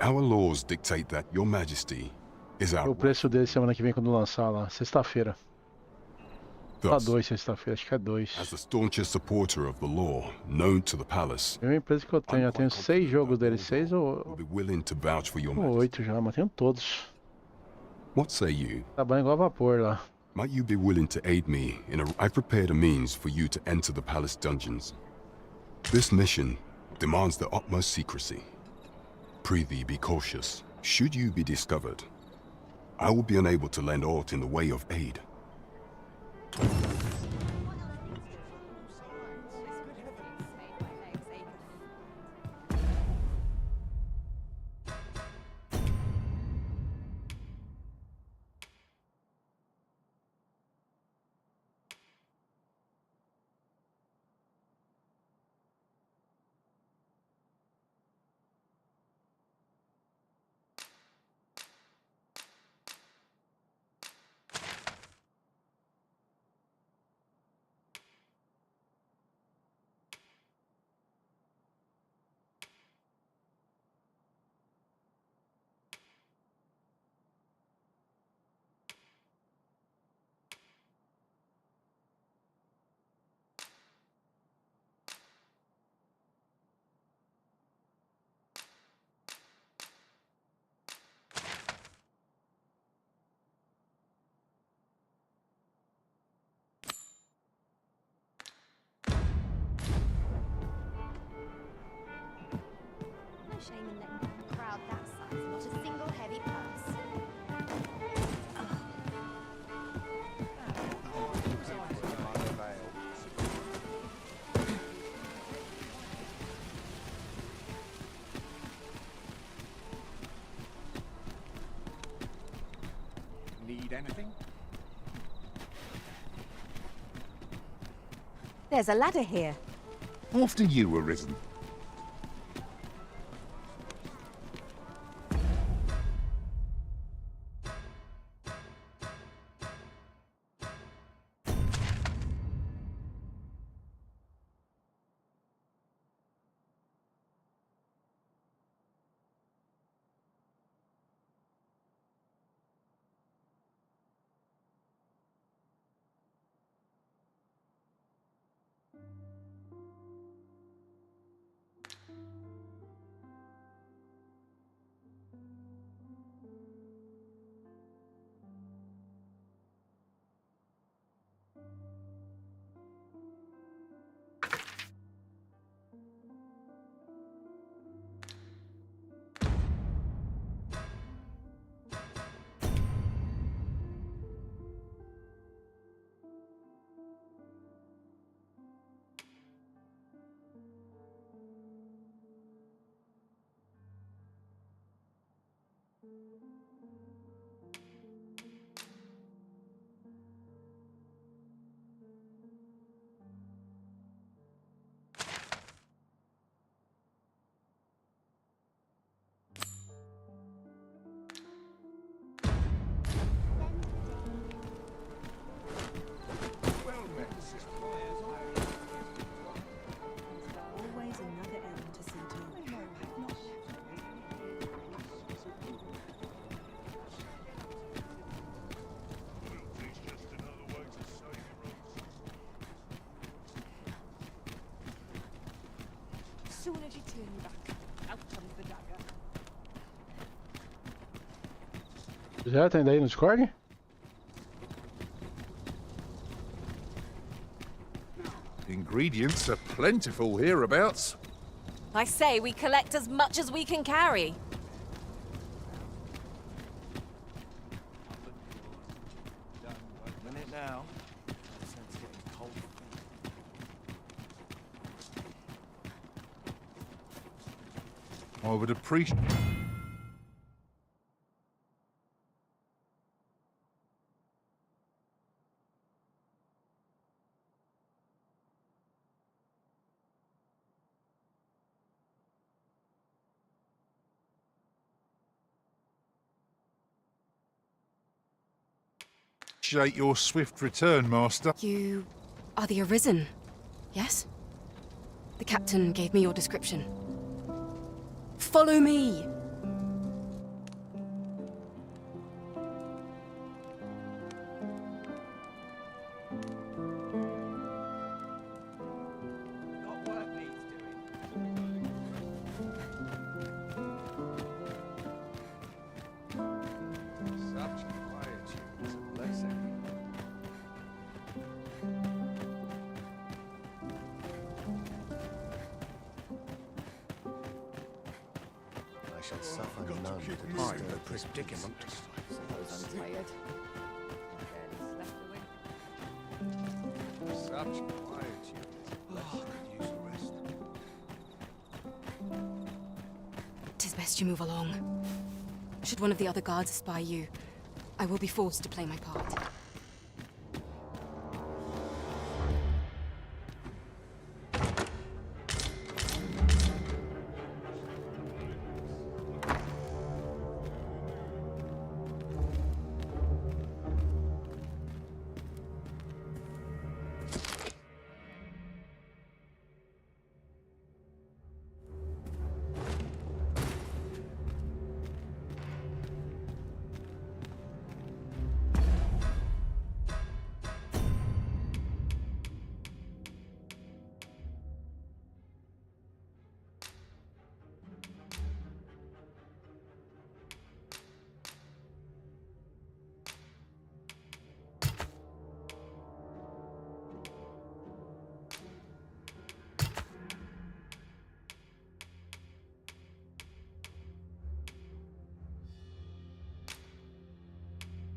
Our laws dictate that Your Majesty is our...
O preço dele semana que vem quando lançar lá. Sexta-feira. Tá 2 sexta-feira, acho que é 2.
As the staunchest supporter of the law known to the palace,
É uma empresa que eu tenho, já tenho 6 jogos dele, 6
will be willing to vouch for Your
ou
Majesty.
8 já, mas tenho todos.
What say you?
Trabalham igual a vapor lá.
Might you be willing to aid me in a... I've prepared a means for you to enter the palace dungeons. This mission demands the utmost secrecy. Prithee, be cautious. Should you be discovered, I will be unable to lend aught in the way of aid.
Shame in letting down a crowd that size, not a single heavy purse.
Need anything?
There's a ladder here.
After you, Arisen.
soon as you turn your back, out comes the dagger.
Já tá indo aí no Discord?
Ingredients are plentiful hereabouts.
I say we collect as much as we can carry.
Minute now. It's getting cold.
I would appreciate... your swift return, Master.
You are the Arisen, yes? The captain gave me your description. Follow me!
I shall suffer none to disturb this predicament.
Suppose I'm tired.
Such quietude. Could use a rest.
'Tis best you move along. Should one of the other guards spy you, I will be forced to play my part.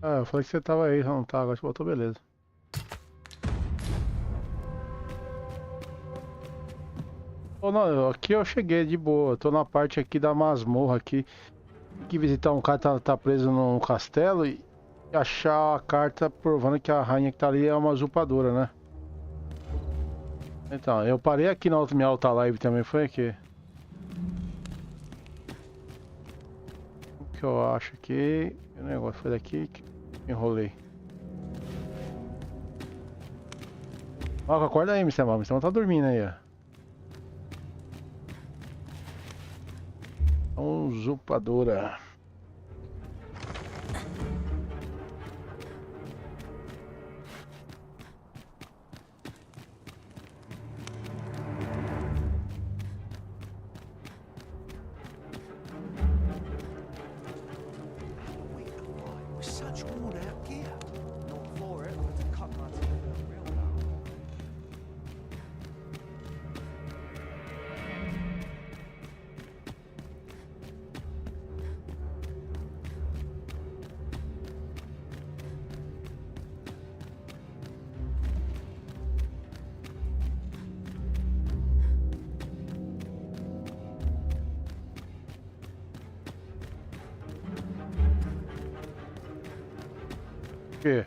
Ah, eu falei que você tava aí, não tá, agora você voltou, beleza. Oh, não, aqui eu cheguei de boa, eu tô na parte aqui da masmorra aqui. Tem que visitar um cara que tá preso num castelo e achar a carta provando que a rainha que tá ali é uma usurpadora, né? Então, eu parei aqui na minha alta live também, foi aqui. O que eu acho aqui... O negócio foi daqui que enrolei. Ó, acorda aí, Mr. Mal. Mr. Mal tá dormindo aí, ó. Usurpadora.
Such worn out gear. Not for it, but to cut my teeth with a real bow.
quê?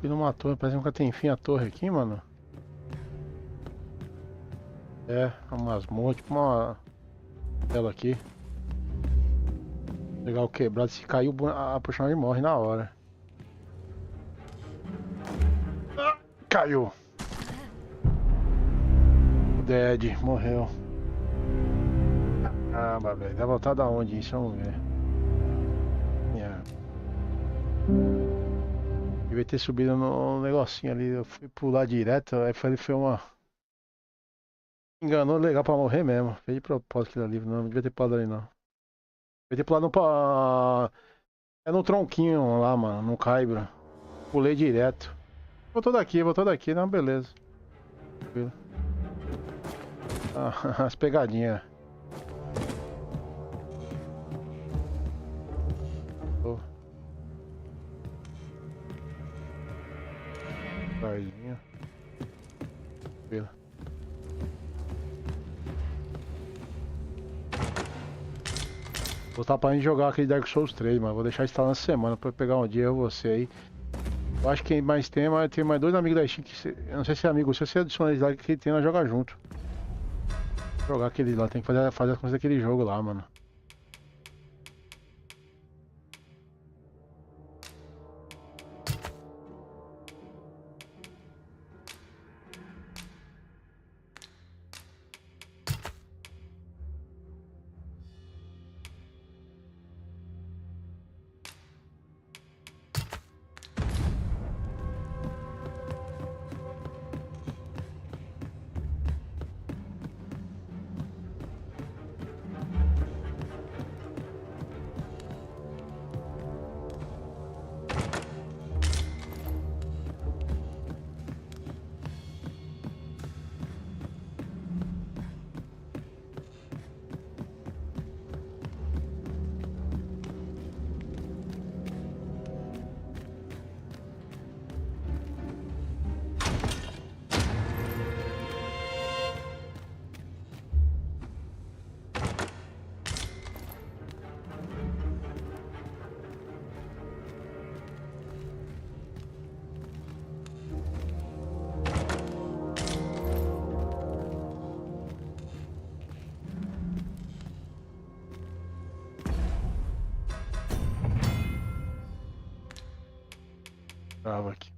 Subi numa torre, parece que nunca tem fim a torre aqui, mano. É, umas montes, tipo uma tela aqui. Legal quebrado, se caiu a personagem morre na hora. Ah, caiu. O Dead morreu. Ah, mas velho, vai voltar da onde isso? Vamos ver. Devia ter subido no negocinho ali, eu fui pular direto, aí foi uma... Enganou legal pra morrer mesmo. Fez de propósito aquilo ali, não devia ter pulado ali não. Devia ter pulado pra... É no tronquinho lá, mano, no caibro. Pulei direto. Voltou daqui, não, beleza. Tranquilo. Ah, as pegadinhas. Oh. Tranquilo. Vou estar pra gente jogar aquele Dark Souls 3, mas vou deixar instalando essa semana pra pegar um dia eu você aí. Eu acho que quem mais tem, mas tem mais dois amigos da Steam que eu não sei se é amigo, se você adiciona eles lá que tem, nós jogar junto. Jogar aquele lá, tem que fazer as coisas daquele jogo lá, mano. Trava aqui.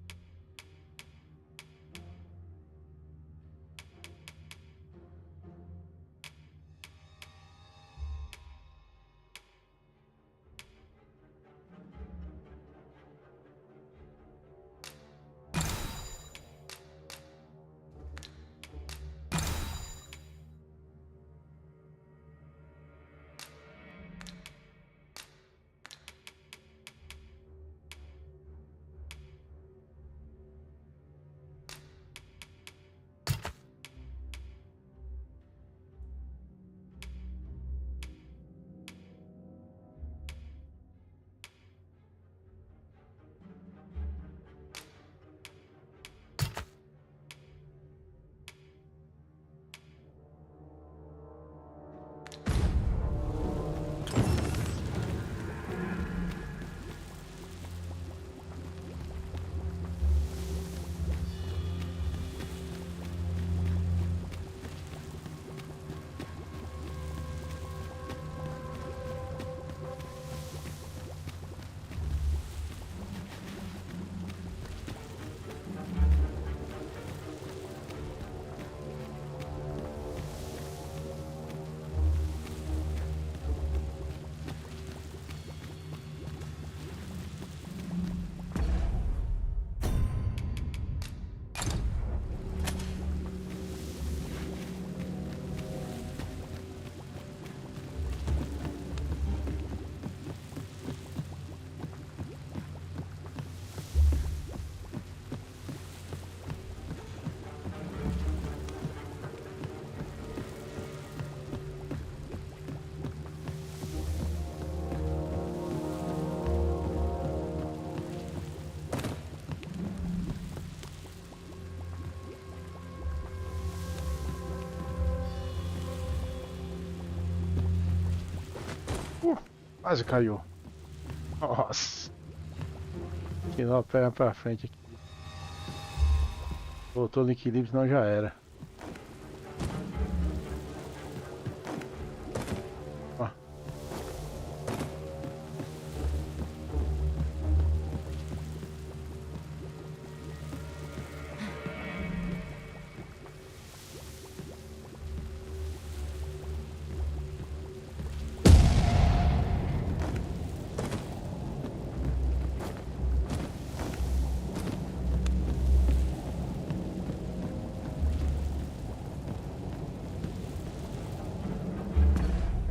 Quase caiu. Nossa. Tirou a perna pra frente aqui. Voltou no equilíbrio, senão já era. Ó.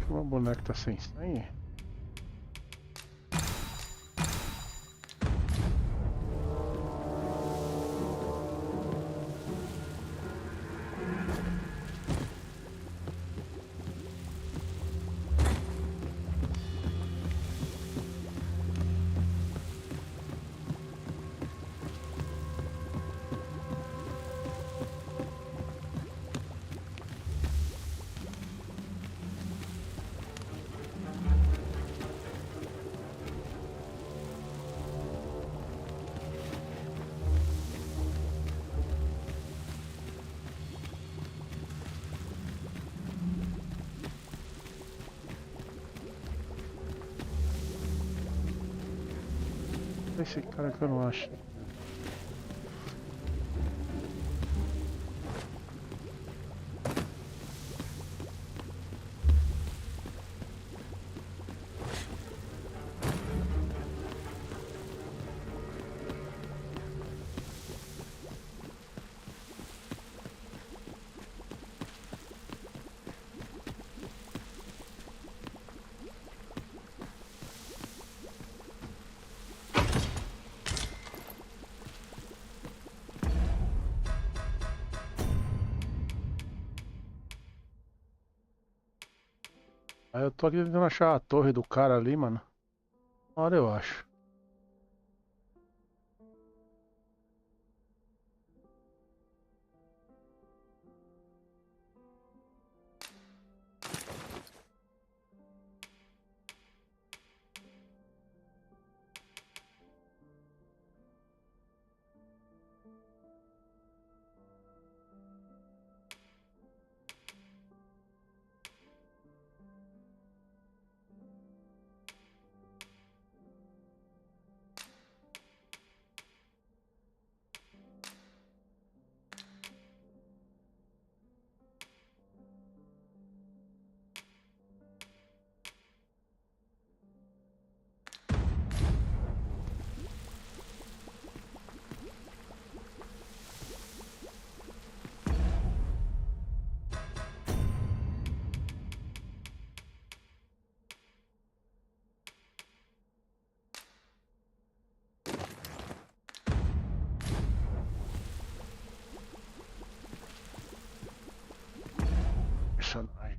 O boneco tá sem sangue. Esse cara que eu não acho. Aí eu tô aqui tentando achar a torre do cara ali, mano. Uma hora eu acho. Personagem.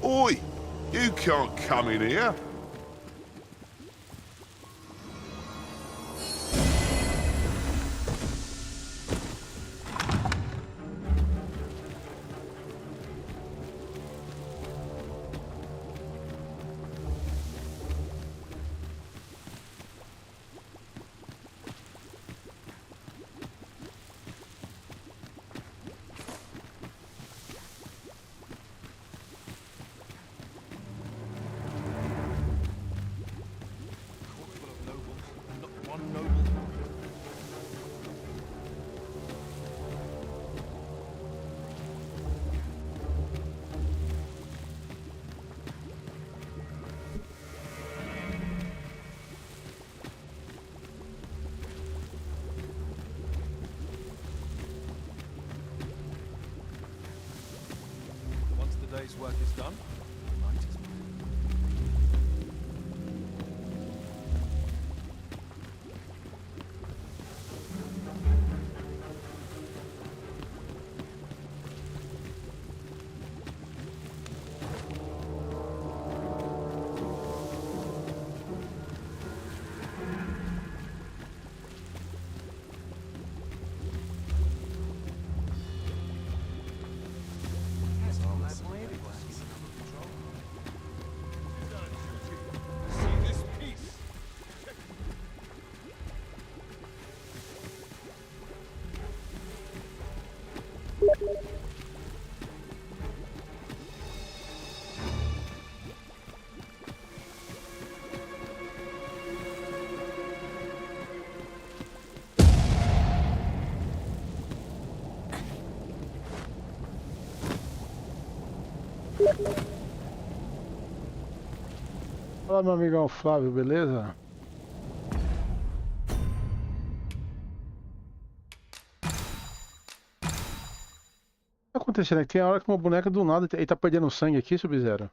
Oi! You can't come in here.
one noble. Once the day's work is done, the night is mine.
Fala, meu amigão Flávio, beleza? O que tá acontecendo aqui? Tem a hora que uma boneca do nada ele tá perdendo sangue aqui, Sub-Zero.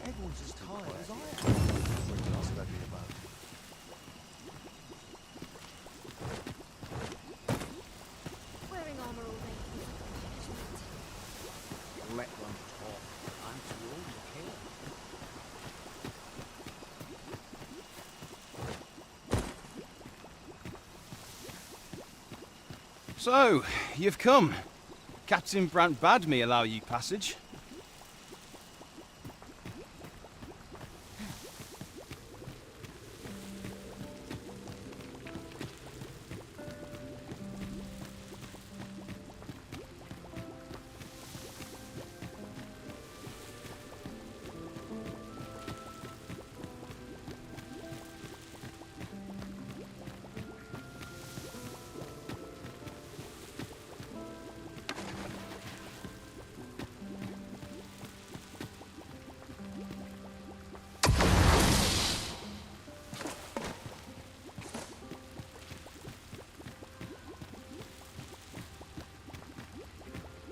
Everyone's as tired as I am. What else would I be about?
Wearing armor all day.
Let them talk. I'm too old to care.
So, you've come. Captain Brant bade me allow you passage.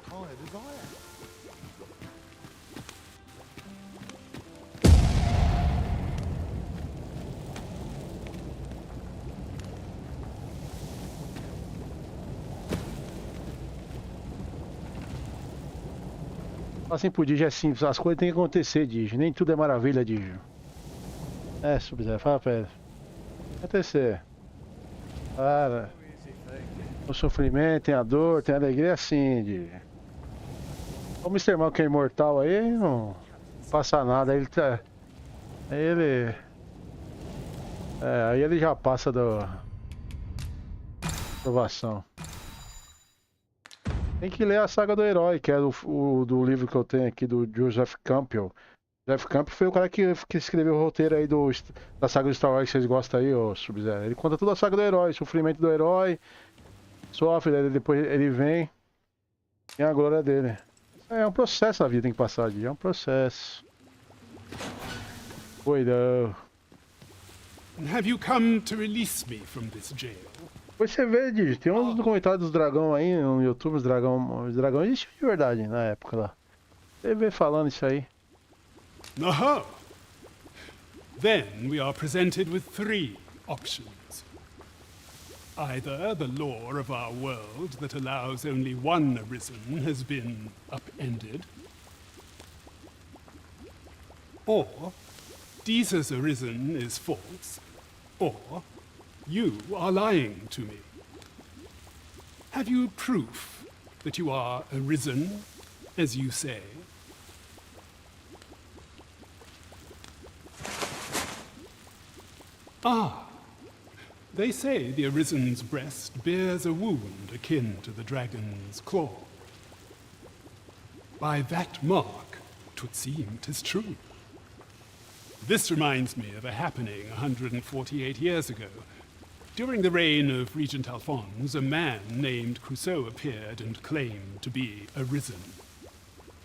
Tired as I am.
Assim pro Digi é simples, as coisas têm que acontecer, Digi. Nem tudo é maravilha, Digi. É, Sub-Zero, fala pra ele. Acontecer. Para. O sofrimento, tem a dor, tem a alegria, assim, Digi. O Mr. Mal que é imortal aí, não passa nada, ele tá. Aí ele. É, aí ele já passa da aprovação. Tem que ler a saga do herói, que é do livro que eu tenho aqui do Joseph Campbell. Joseph Campbell foi o cara que escreveu o roteiro aí da saga do Star Wars que vocês gostam aí, ô Sub-Zero. Ele conta toda a saga do herói, o sofrimento do herói, sofre, depois ele vem. Tem a glória dele. É um processo a vida, tem que passar de. É um processo. Cuidado.
Have you come to release me from this jail?
Depois você vê, Digi, tem uns documentários dos dragão aí no YouTube, os dragão existiam de verdade na época lá. Você vê falando isso aí.
Aha! Then we are presented with 3 options. Either the law of our world that allows only one arisen has been upended, or Jesus arisen is false, or you are lying to me. Have you proof that you are arisen, as you say? Ah, they say the Arisen's breast bears a wound akin to the dragon's claw. By that mark, 'twould seem 'tis true. This reminds me of a happening 148 years ago. During the reign of Regent Alphonse, a man named Crusoe appeared and claimed to be arisen.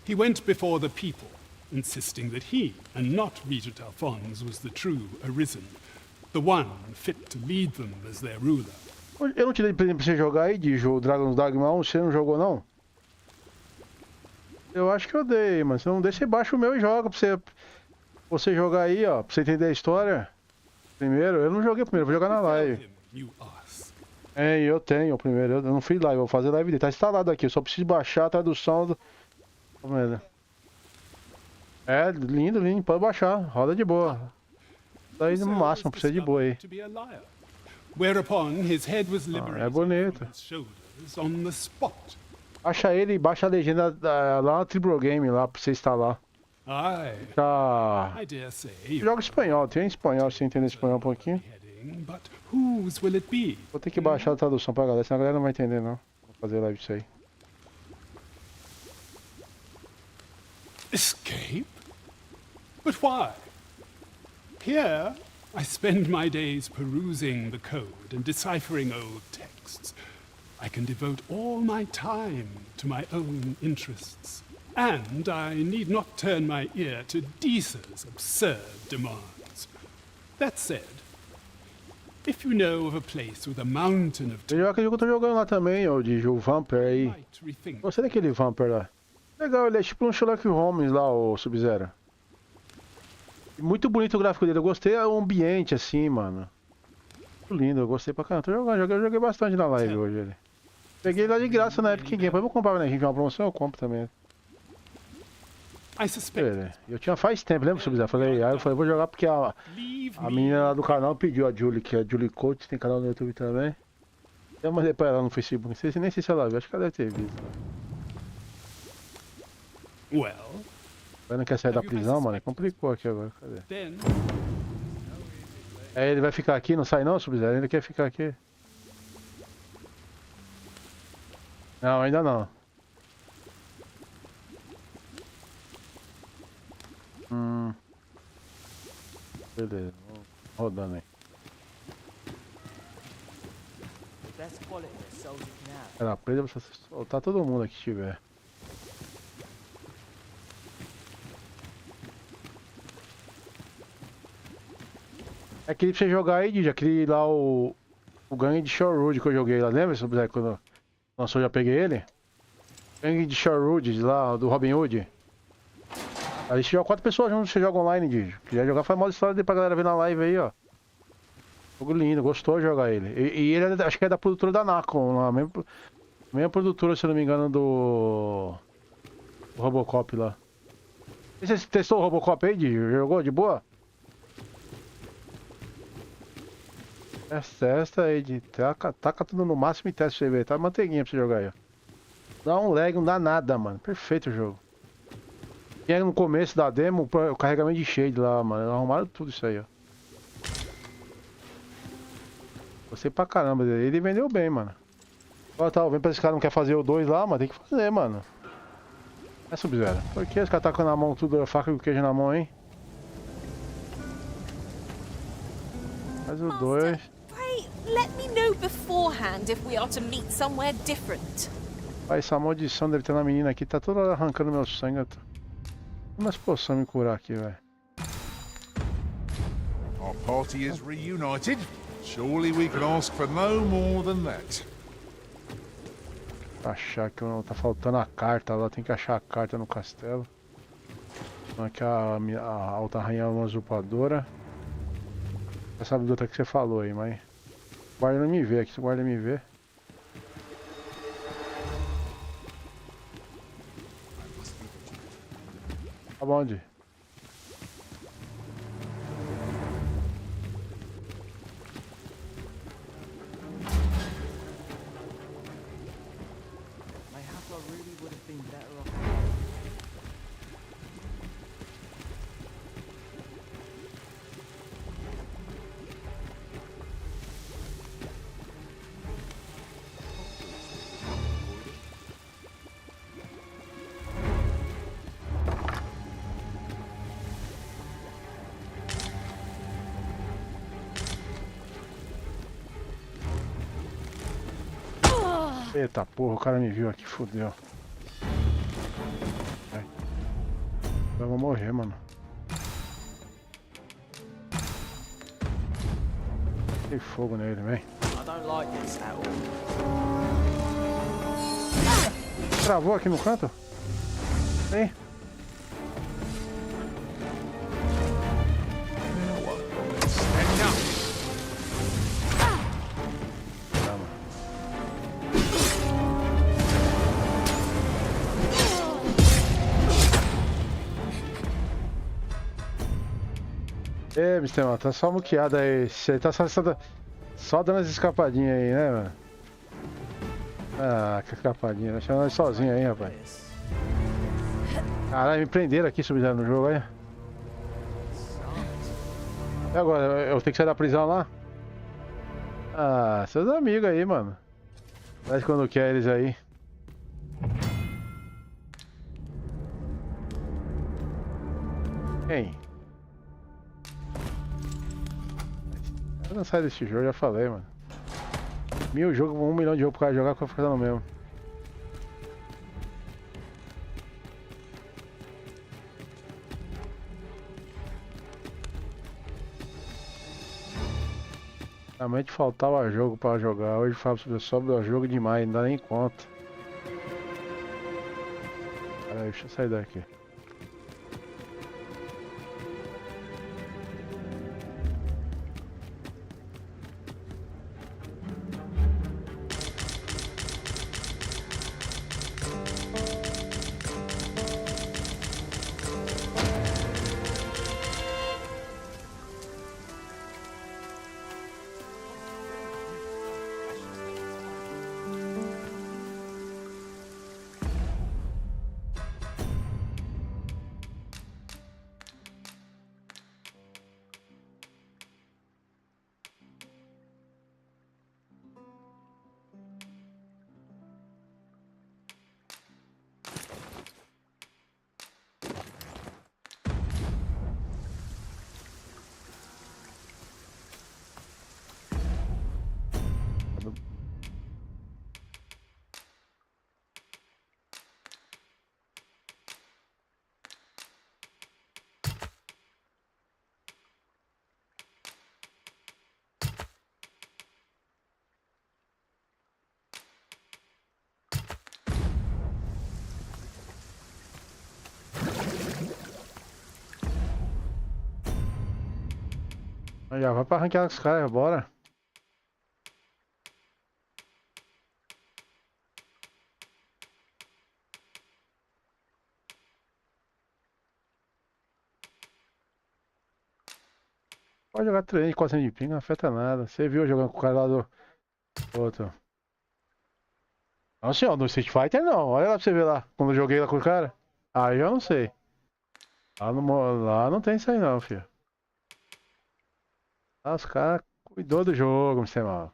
He went before the people, insisting that he, and not Regent Alphonse, was the true arisen, the one fit to lead them as their ruler.
Eu não te dei pra você jogar aí, de o Dragon's Dogma 1, você não jogou não? Eu acho que eu dei, mas se não der, você baixa o meu e joga pra você jogar aí, ó, pra você entender a história. Primeiro, eu não joguei primeiro, vou jogar na live. É, eu tenho o primeiro, eu não fiz live, vou fazer live dele. Tá instalado aqui, eu só preciso baixar a tradução do... É, lindo, lindo, pode baixar, roda de boa. Daí no máximo, precisa de boa aí. É bonito. Baixa ele e baixa a legenda lá na Tribal Game, lá pra você instalar. Joga espanhol, tem espanhol, se você entender espanhol um pouquinho. Vou ter que baixar a tradução pra galera, senão a galera não vai entender não. Vou fazer live disso aí.
Escape? But why? Here, I spend my days perusing the code and deciphering old texts. I can devote all my time to my own interests. And I need not turn my ear to Deesa's absurd demands. That said, if you know of a place with a mountain of...
Eu acredito que eu tô jogando lá também, ó, de o Vampire aí. Gostei daquele Vampire lá. Legal, ele é tipo um Sherlock Holmes lá, o Sub-Zero. Muito bonito o gráfico dele, eu gostei do ambiente assim, mano. Muito lindo, eu gostei pra caramba. Tô jogando, eu joguei bastante na live hoje ele. Peguei lá de graça na Epic Game, depois eu vou comprar, né? A gente tem uma promoção, eu compro também. Eu tinha faz tempo, lembra, Sub-Zero? Aí eu falei, vou jogar porque a menina lá do canal pediu, a Julie, que é a Julie Coates, tem canal no YouTube também. Eu mandei pra ela no Facebook, nem sei se ela viu, acho que ela deve ter visto. Ela não quer sair da prisão, mano, complicou aqui agora, cadê? É, ele vai ficar aqui, não sai não, Sub-Zero? Ele quer ficar aqui. Não, ainda não. Beleza, vamos rodando aí. Era presa pra soltar todo mundo aqui que tiver. É aquele pra você jogar aí, Didi, aquele lá o gangue de Shorewood que eu joguei lá, lembra? Quando lançou, já peguei ele. Gangue de Shorewood lá, do Robin Hood. Aí você joga 4 pessoas juntos, você joga online, Didi. Quiser jogar, faz modo história pra galera ver na live aí, ó. Jogo lindo, gostou de jogar ele. E ele acho que é da produtora da Nacon, lá, mesma produtora, se eu não me engano, do Robocop lá. E você testou o Robocop aí, Didi? Jogou de boa? Testa aí, Didi. Taca tudo no máximo e testa pra você ver. Tá manteiguinha pra você jogar aí, ó. Dá um lag, não dá nada, mano. Perfeito o jogo. Tinha no começo da demo o carregamento de shade lá, mano. Arrumaram tudo isso aí, ó. Gostei pra caramba dele. Ele vendeu bem, mano. Ó, tá, vem pra esse cara não quer fazer o 2 lá, mano. Tem que fazer, mano. É Sub-Zero. Por que os caras tacam na mão tudo, a faca e o queijo na mão, hein? Faz o 2.
Pray, let me know beforehand if we are to meet somewhere different.
Pai, essa maldição deve ter uma menina aqui, tá toda hora arrancando meu sangue. Eu tô... Umas poções me curar aqui, velho.
Our party is reunited. Surely we can ask for no more than that.
Achar que tá faltando a carta lá, tem que achar a carta no castelo. Aqui a alta rainha é uma usurpadora. Você sabe de outra que você falou aí, mas... O guarda não me vê aqui, se o guarda me vê. Tá bom, onde? Eita porra, o cara me viu aqui, fodeu. Eu vou morrer, mano. Tem fogo nele, vem. Travou aqui no canto? Vem. Ê, Mr. Mano, tá só muqueado aí. Você tá só dando as escapadinhas aí, né, mano? Ah, que escapadinha. Deixa nós sozinho aí, rapaz. Caralho, me prenderam aqui, Sub-Zero, no jogo aí. E agora, eu tenho que sair da prisão lá? Ah, seus amigos aí, mano. Faz quando quer eles aí. Quem? Eu não saio desse jogo, já falei, mano. 1000 jogos, 1 milhão de jogos pro cara jogar, que eu vou ficar no mesmo. Realmente faltava jogo pra jogar. Hoje falo sobre o jogo demais, não dá nem conta. Peraí, deixa eu sair daqui. Já vai pra ranquear com os caras, bora. Pode jogar 3 400 de ping, não afeta nada. Você viu jogando com o cara lá do outro. Não, senhor, no Street Fighter não. Olha lá pra você ver lá, quando eu joguei lá com o cara. Aí eu não sei. Lá não tem isso aí não, filho. Ah, os caras cuidou do jogo, Mr. Mal.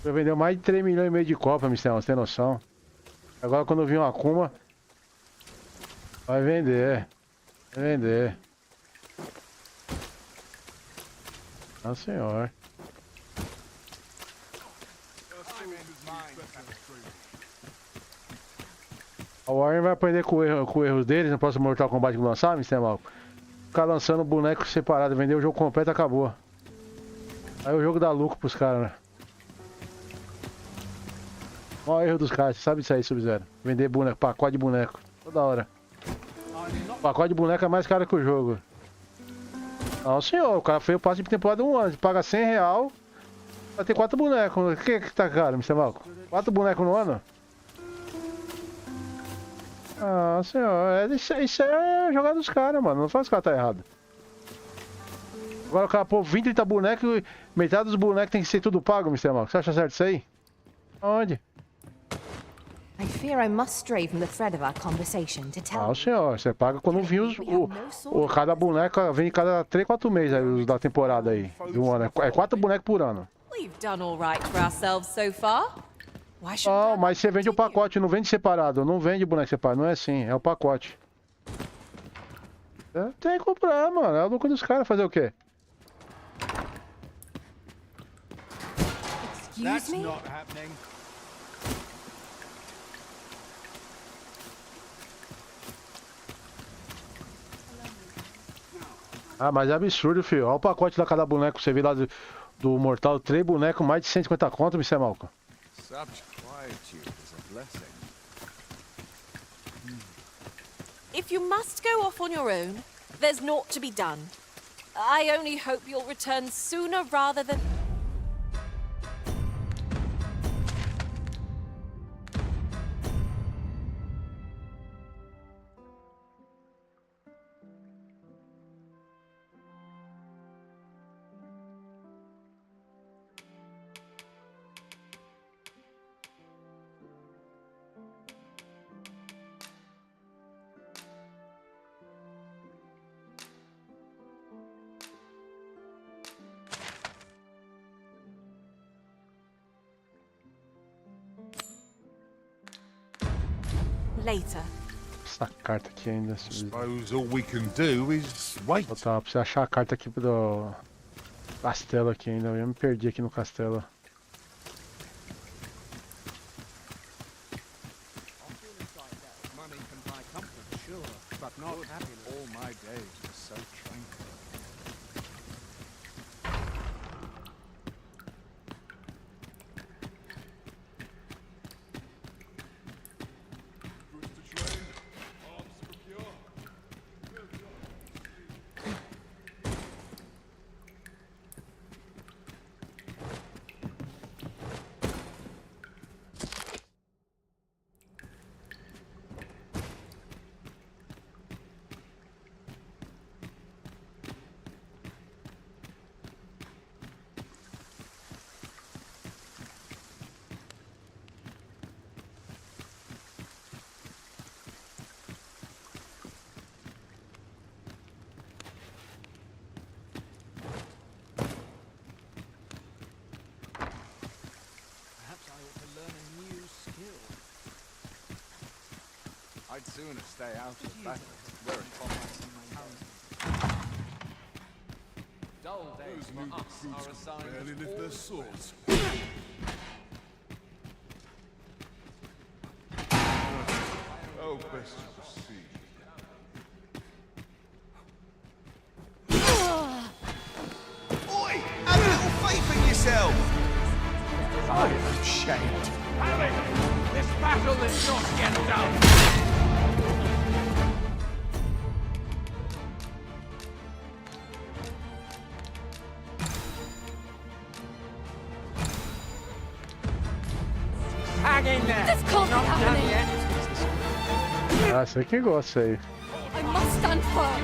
Eu vendeu mais de 3 milhões e meio de Copa, Mr. Mal, você tem noção? Agora quando eu vi uma Akuma, vai vender. Vai vender. Não, senhor. A Warren vai aprender com o erro deles no próximo Mortal Kombat que lançar, Mr. Malco. Ficar lançando boneco separado, vender o jogo completo, acabou. Aí o jogo dá lucro pros caras, né? Olha o erro dos caras, você sabe disso aí, Sub-Zero. Vender boneco, pacote de boneco, toda hora. O pacote de boneco é mais caro que o jogo. Não, senhor, o cara fez o passe de temporada 1 ano, paga R$100, vai ter 4 bonecos. O que tá caro, Mr. Malco? 4 bonecos no ano? Ah, senhor, isso é jogar dos caras, mano. Não faz os caras tá errado. Agora o cara pô 20, 30 bonecos e metade dos bonecos tem que ser tudo pago, Mr. Malco. Você acha certo isso aí? Onde?
I fear I must stray from the thread of our conversation to tell
Ah, senhor, você paga quando vir cada boneco, vem cada 3, 4 meses aí, os da temporada aí, do ano. É 4 bonecos por ano.
We've done all right for ourselves so far. Why should
Não, mas você vende o pacote, não vende separado. Não vende boneco separado, não é assim, é o pacote. Tem que comprar, mano, é o lucro dos caras, fazer o quê?
Excuse me?
Ah, mas é absurdo, filho. Olha o pacote da cada boneco que você vê lá do Mortal. 3 bonecos, mais de 150 conto, Mr. Malco.
Such quietude is a blessing.
If you must go off on your own, there's naught to be done. I only hope you'll return sooner rather than... Later.
Essa carta aqui ainda.
Suppose all we can do is wait.
Pra você achar a carta aqui do castelo aqui ainda. Eu me perdi aqui no castelo.
Money can buy comfort, sure, but not happiness. All my days were so tranquil. I'd sooner stay out of battle where it combates in my house. Dull days for us are a sign
barely
of
lift
all
their swords. Oh, best to proceed.
Oi! Have a little faith in yourself!
I am ashamed. Harry, this battle is not yet done. Hang in there.
This can't be
Not done
happening.
yet.
Ah, sei quem gosta aí.
I must stand firm.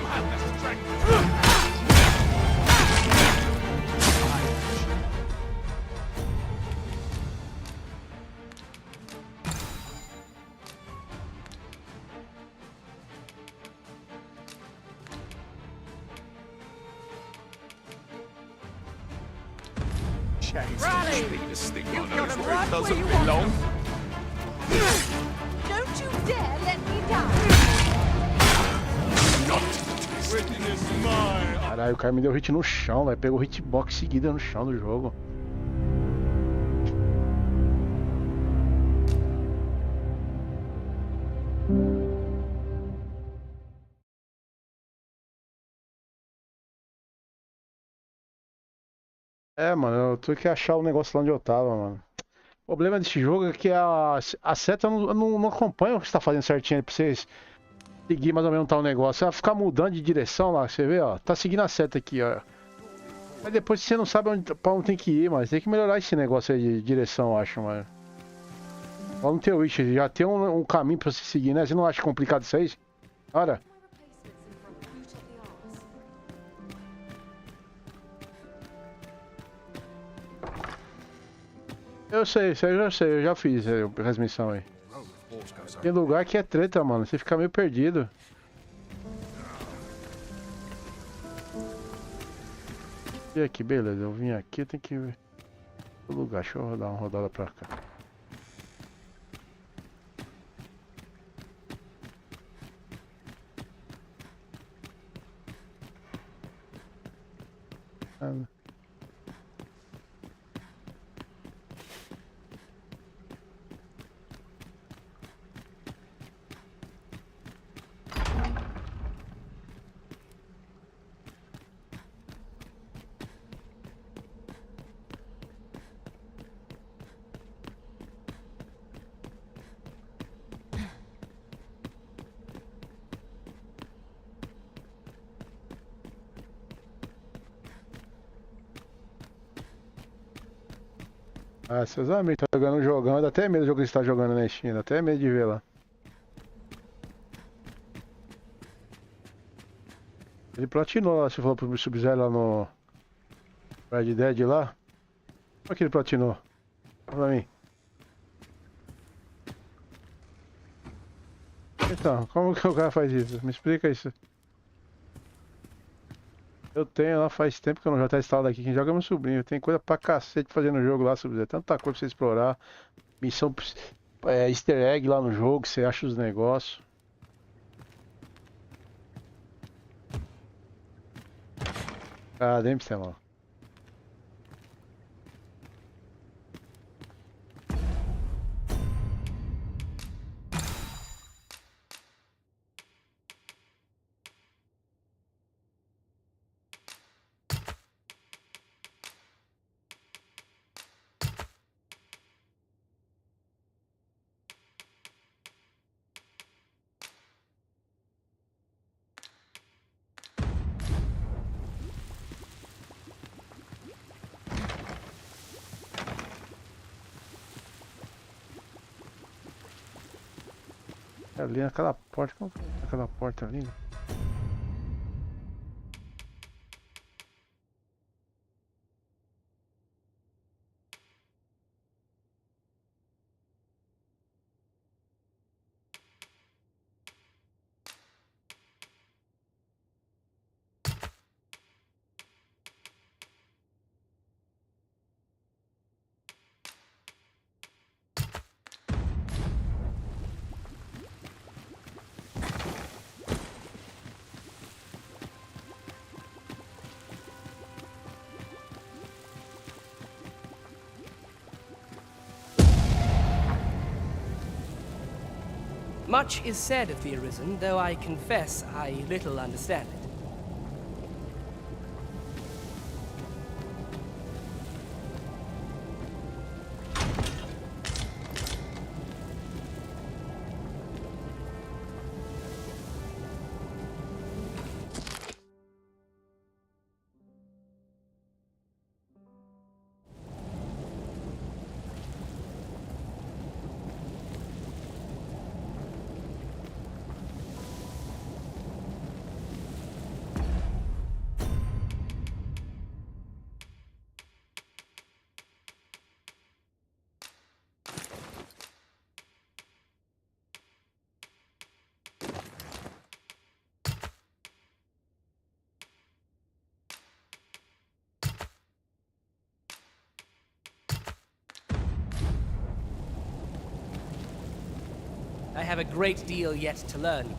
Rally! You've got him right where
doesn't
you want
belong.
him.
Don't you dare let me down.
Caralho, o cara me deu hit no chão, velho. Pegou hitbox seguida no chão do jogo. É, mano, eu tenho que achar o negócio lá onde eu tava, mano. O problema desse jogo é que a seta não acompanha o que você tá fazendo certinho aí pra vocês seguir mais ou menos tal negócio. Ela ficar mudando de direção lá, você vê, ó. Tá seguindo a seta aqui, ó. Mas depois você não sabe pra onde tem que ir, mas tem que melhorar esse negócio aí de direção, eu acho, mano. Lá no teu Witch, já tem um caminho pra você seguir, né? Você não acha complicado isso aí? Olha. Eu sei, isso aí eu já sei, eu já fiz a transmissão aí. Tem lugar que é treta, mano, você fica meio perdido. E aqui, beleza, eu vim aqui, eu tenho que ver o lugar, deixa eu dar uma rodada pra cá. Ah, seus amigos tá jogando um jogão, dá até medo do jogo que você tá jogando na Steam, dá até medo de ver lá. Ele platinou lá, você falou pro Sub-Zero lá no Red Dead lá. Olha que ele platinou. Olha pra mim. Então, como que o cara faz isso? Me explica isso. Eu tenho lá faz tempo que eu não já tá instalado aqui. Quem joga é meu sobrinho. Tem coisa pra cacete fazendo no jogo lá, Sub-Zero. Tanta coisa pra você explorar. Missão easter egg lá no jogo, você acha os negócios. Ah, nem pra você, mano. Ali naquela porta, como aquela porta ali?
Much is said of the Arisen, though I confess I little understand it. I have a great deal yet to learn.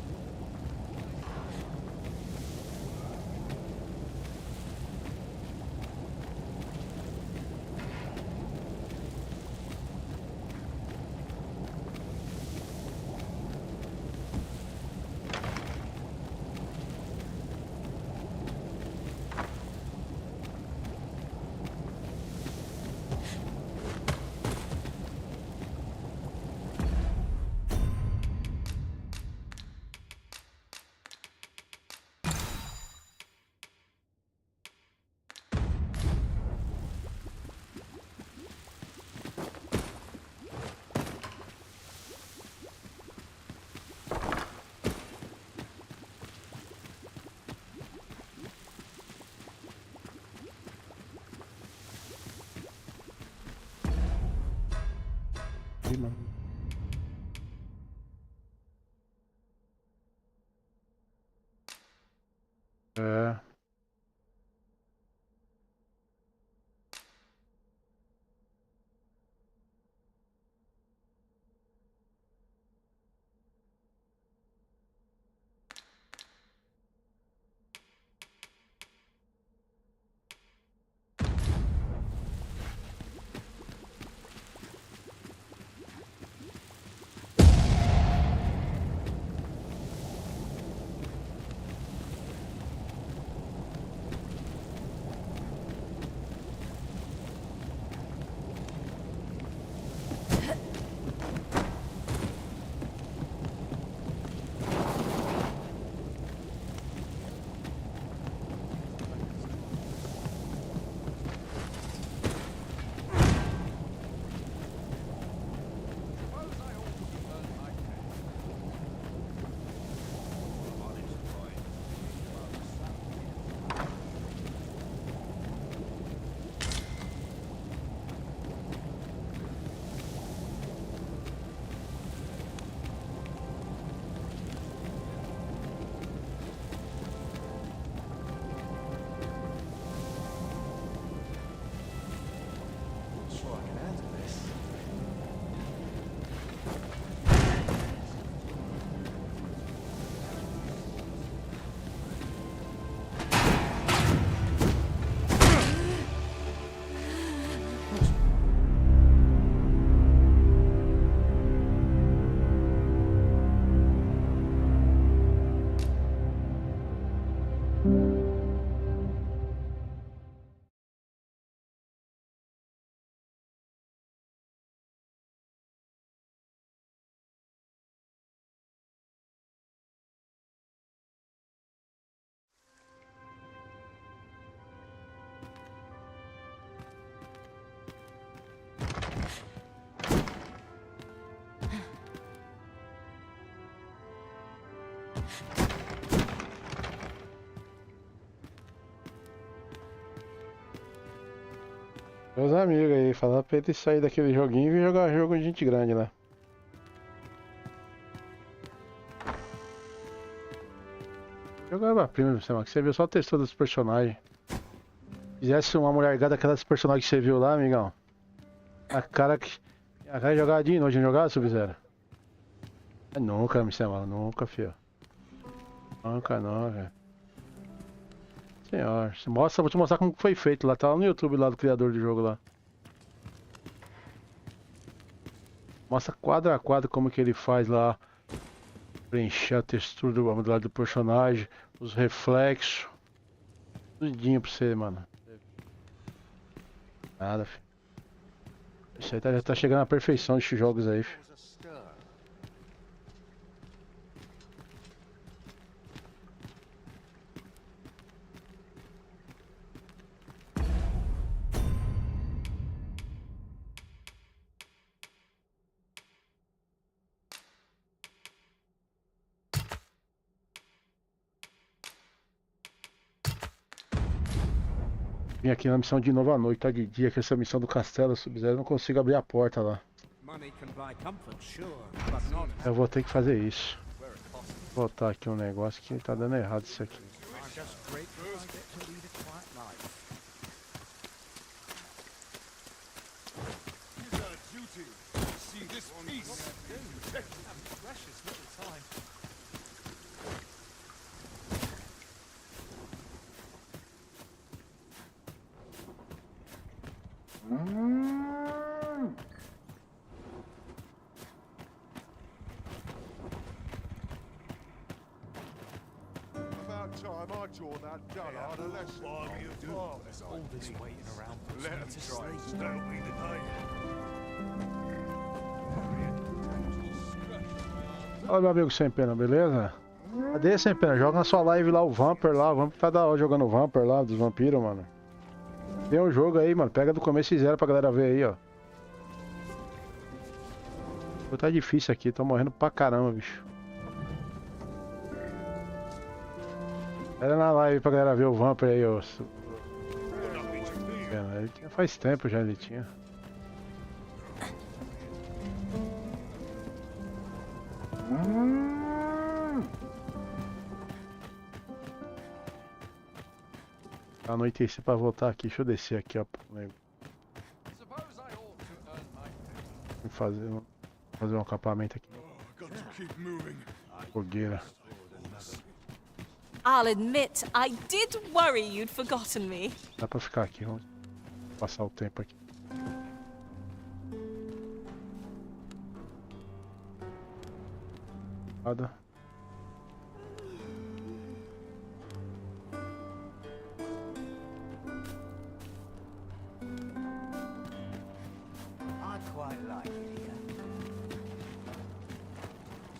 É. Meus amigos aí, falar pra ele sair daquele joguinho e vir jogar jogo de gente grande lá. Jogava prima, que você viu só a textura dos personagens. Fizesse uma mulher gata daquelas personagens que você viu lá, amigão. A cara que. A cara de jogar de noite, não jogava, Sub-Zero? Nunca, me chama, nunca, fio. Nunca não, velho. Senhor, mostra, vou te mostrar como foi feito lá, tá lá no YouTube lá do criador do jogo lá. Mostra quadro a quadro como que ele faz lá. Preencher a textura do personagem, os reflexos. Tudinho pra você, mano. Nada, filho. Isso aí já tá chegando à perfeição desses jogos aí, filho. Vim aqui na missão de novo à noite, tá de dia, que essa missão do castelo Sub-Zero, eu não consigo abrir a porta lá. Eu vou ter que fazer isso. Vou botar aqui um negócio que tá dando errado isso aqui. Olha meu amigo Sem Pena, beleza? Cadê Sem Pena? Joga na sua live lá o Vampir lá, o Vampir tá da hora jogando o Vampir lá, dos vampiros, mano. Tem um jogo aí, mano, pega do começo e zero pra galera ver aí, ó. Tá difícil aqui, tô morrendo pra caramba, bicho. Era na live pra galera ver o Vampir aí, ó. Ele tinha faz tempo já, ele tinha. Anoitecer pra voltar aqui. Deixa eu descer aqui, ó. Fazer um acampamento aqui. Fogueira.
I'll admit, I did worry you'd forgotten me.
Dá pra ficar aqui, vamos passar o tempo aqui. Nada.
I quite like it here.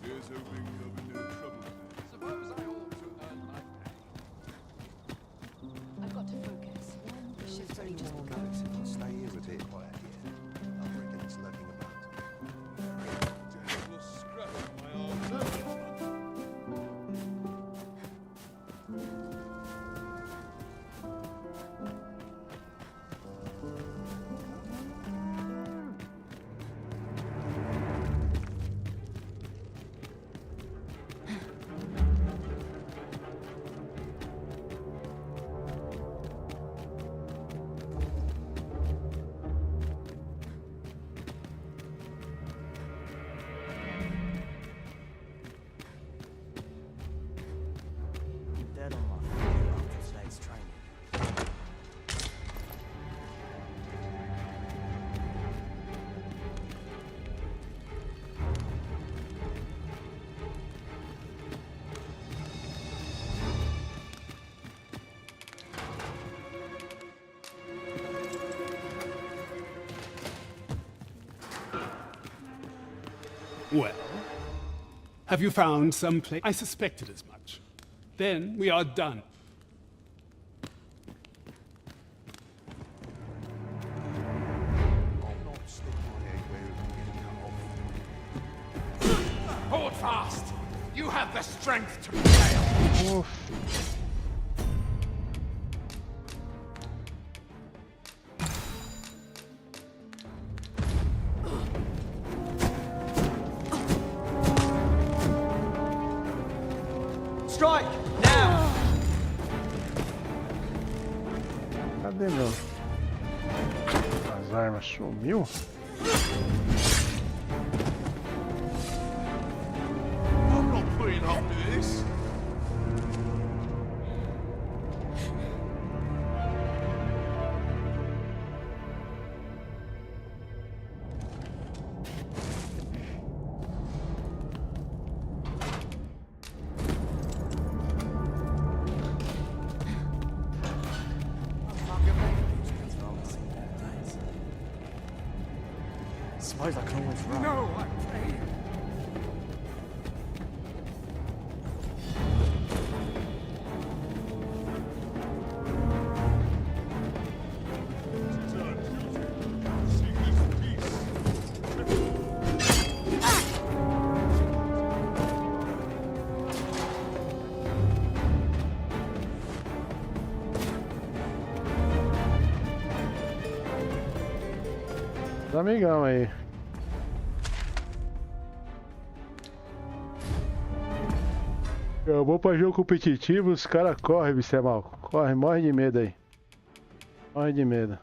Here's hoping you'll be no trouble. Suppose I ought to earn my pay.
I've got to focus. The shift's only just begun.
Stay here a bit quiet here. I reckon it's lurking about.
Terrible scrap of my old level.
Dead on my feet after today's training.
Well, have you found some place? I suspected as much. Then we are done.
Hold fast! You have the strength to prevail!
Strike! Now!
Cadê meu? As armas sumiu?
I'm not putting up with this!
Suppose I can always run.
No, I pray you.
Amigão aí. Eu vou pra jogo competitivo, os caras correm, bicho, é mal. Corre, morre de medo aí. Morre de medo.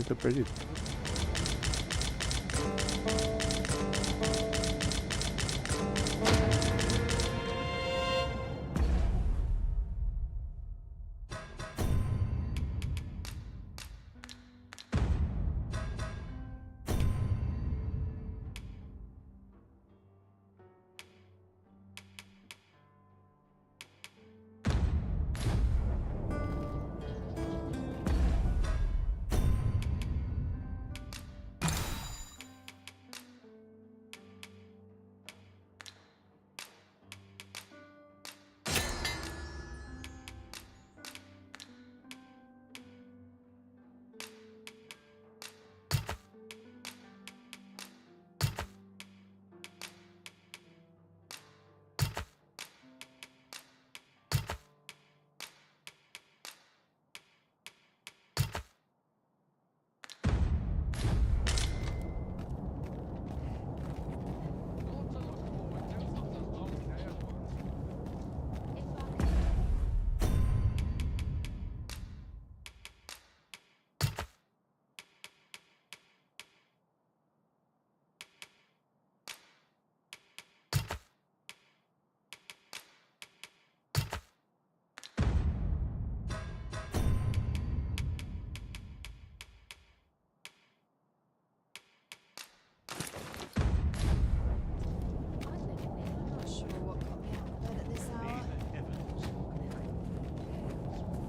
Eu perdi.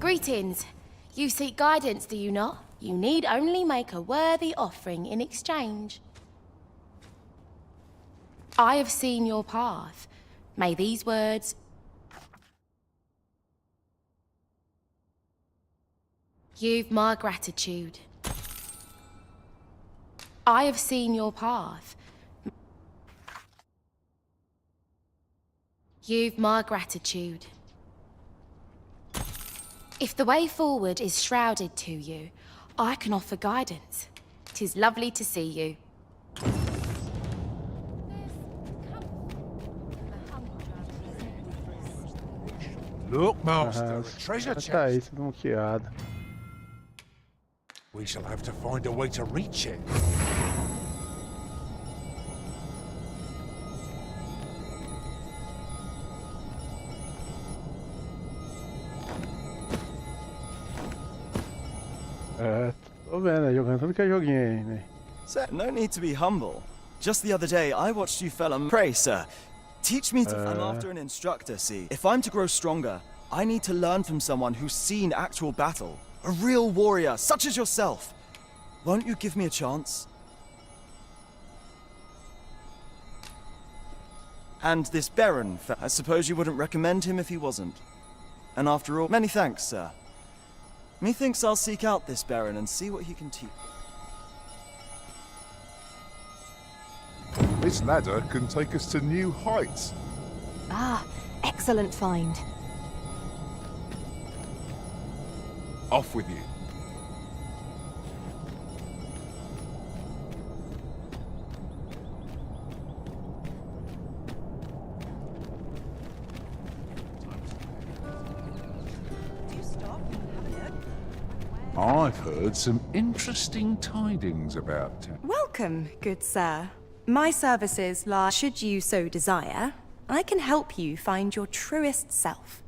Greetings. You seek guidance, do you not? You need only make a worthy offering in exchange. I have seen your path. May these words... You've my gratitude. I have seen your path. You've my gratitude. If the way forward is shrouded to you, I can offer guidance. 'Tis lovely to see you.
Look, Master, a treasure
Tá
chest.
aí, tudo muqueado.
We shall have to find a way to reach it.
É, tô vendo, né? Jogando tudo que é joguinho aí, né?
Sir, no need to be humble. Just the other day, I watched you fella... Pray, sir, teach me to... I'm after an instructor, see. If I'm to grow stronger, I need to learn from someone who's seen actual battle. A real warrior, such as yourself. Won't you give me a chance? And this Baron, I suppose you wouldn't recommend him if he wasn't. And after all, many thanks, sir. Methinks I'll seek out this Baron and see what he can teach.
This ladder can take us to new heights.
Ah, excellent find.
Off with you. I've heard some interesting tidings about town.
Welcome, good sir. My services lie, should you so desire. I can help you find your truest self.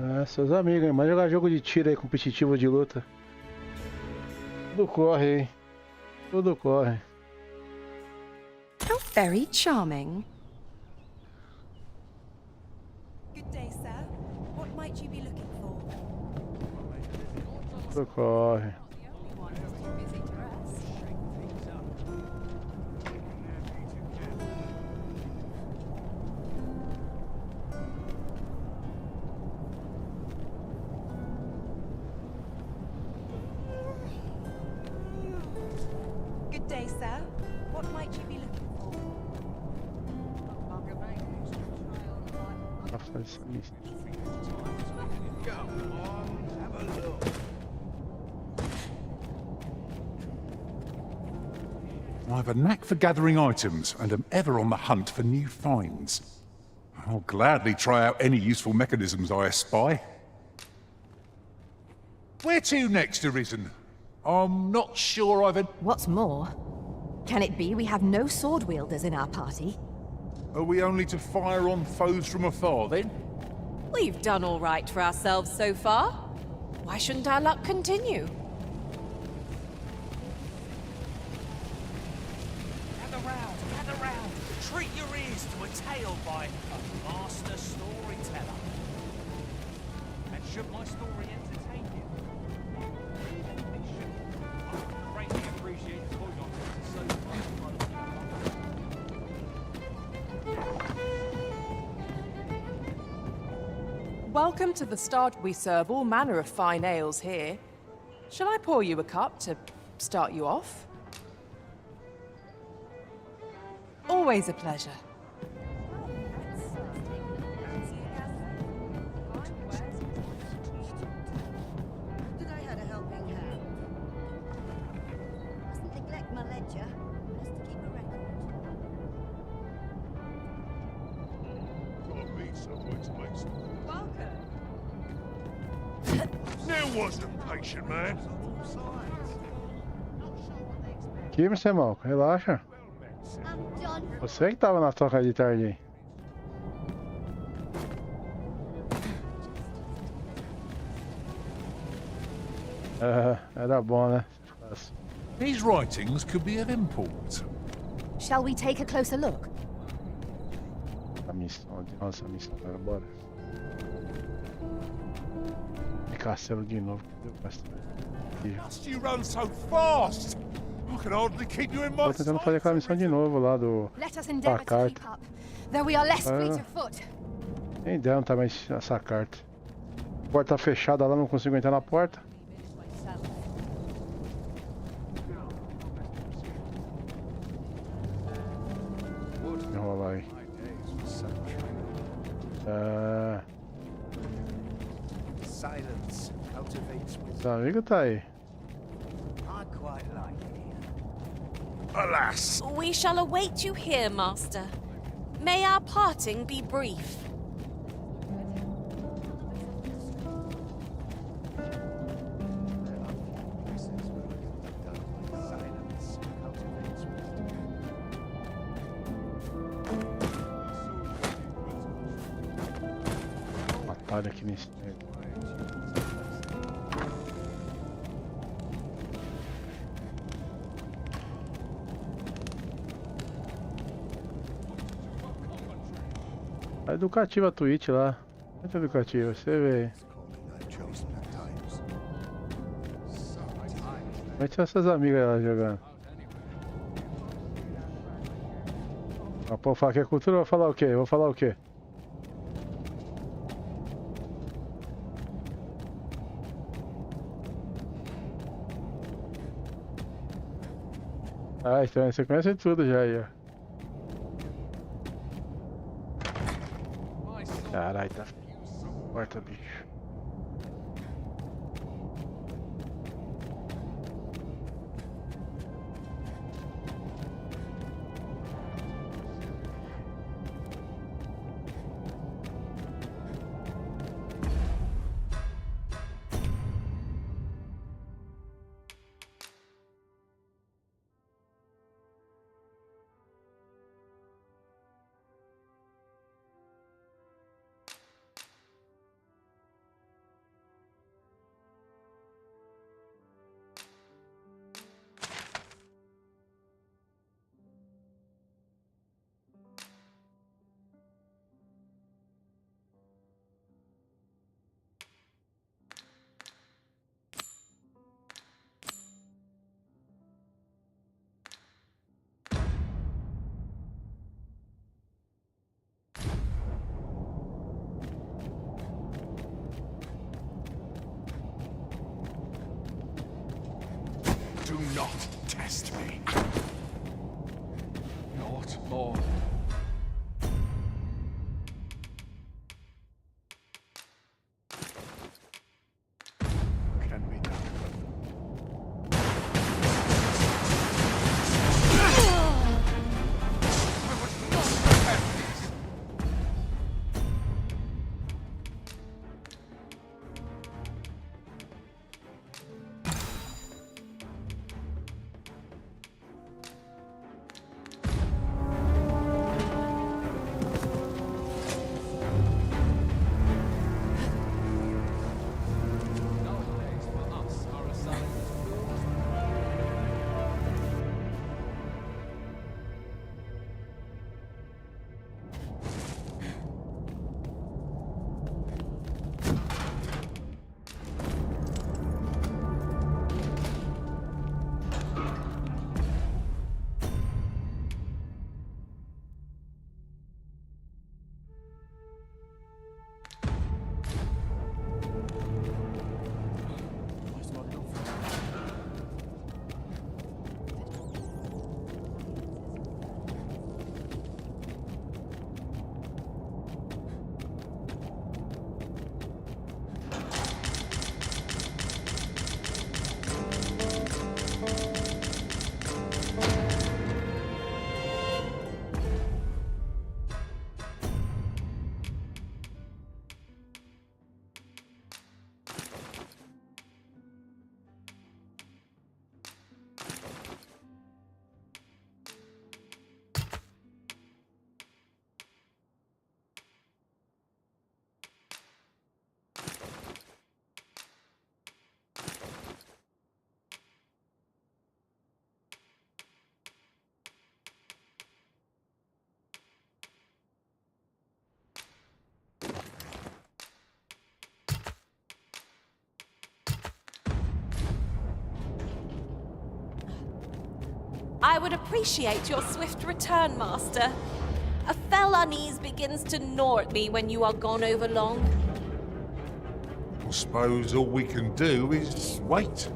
Ah, seus amigos, hein? Mas jogar jogo de tiro aí, competitivo de luta. Tudo corre, hein? Tudo corre.
How very charming. Good day, sir. What might you be looking for?
Tudo corre.
Good day, sir. What might you be looking for?
I have a knack for gathering items and am ever on the hunt for new finds. I'll gladly try out any useful mechanisms I espy. Where to next, Arisen? I'm not sure I've...
What's more, can it be we have no sword wielders in our party?
Are we only to fire on foes from afar, then?
We've done all right for ourselves so far. Why shouldn't our luck continue?
Gather round. Treat your ears to a tale by a master storyteller. And should my story entertain you, it should. I greatly appreciate the point on so
Welcome to the start. We serve all manner of fine ales here. Shall I pour you a cup to start you off? Always a pleasure.
Did I had a helping hand? Mustn't neglect my ledger. Best to keep a record.
Gotta be somewhere to make some.
Welcome.
Now wasn't patient, man.
Que você, mal, relaxa. Você que tava na toca de tarde aí. Era bom, né?
These writings could be of import.
Shall we take a closer look?
A missão, nossa missão, agora bora. E castelo de novo, cadê o castelo?
Must you run so fast? I can hardly keep you in my
Tô tentando fazer aquela missão de novo lá
Let us
da
endeavor to
carta.
keep up, though we are less fleet
Ah.
of foot.
Nem ideia onde tá mais essa carta. Porta fechada lá, não consigo entrar na porta. Enrolar aí.
Silence cultivates wisdom.
Seu amigo tá aí.
I quite like it.
Alas!
We shall await you here, Master. May our parting be brief.
Silence cultivates wisdom.
Batalha aqui nesse. É educativa a Twitch lá. Muito educativa, você vê. Vai ter essas amigas lá jogando. Ah, pô, falar que é cultura, eu vou falar o quê? Eu vou falar o quê? Ah, então você conhece tudo já aí, ó. Caralho, tá. Porta, bicho.
Do not test me. Not more. Can be done. I was not prepared for this.
I would appreciate your swift return, Master. A fell unease begins to gnaw at me when you are gone over long.
I suppose all we can do is wait.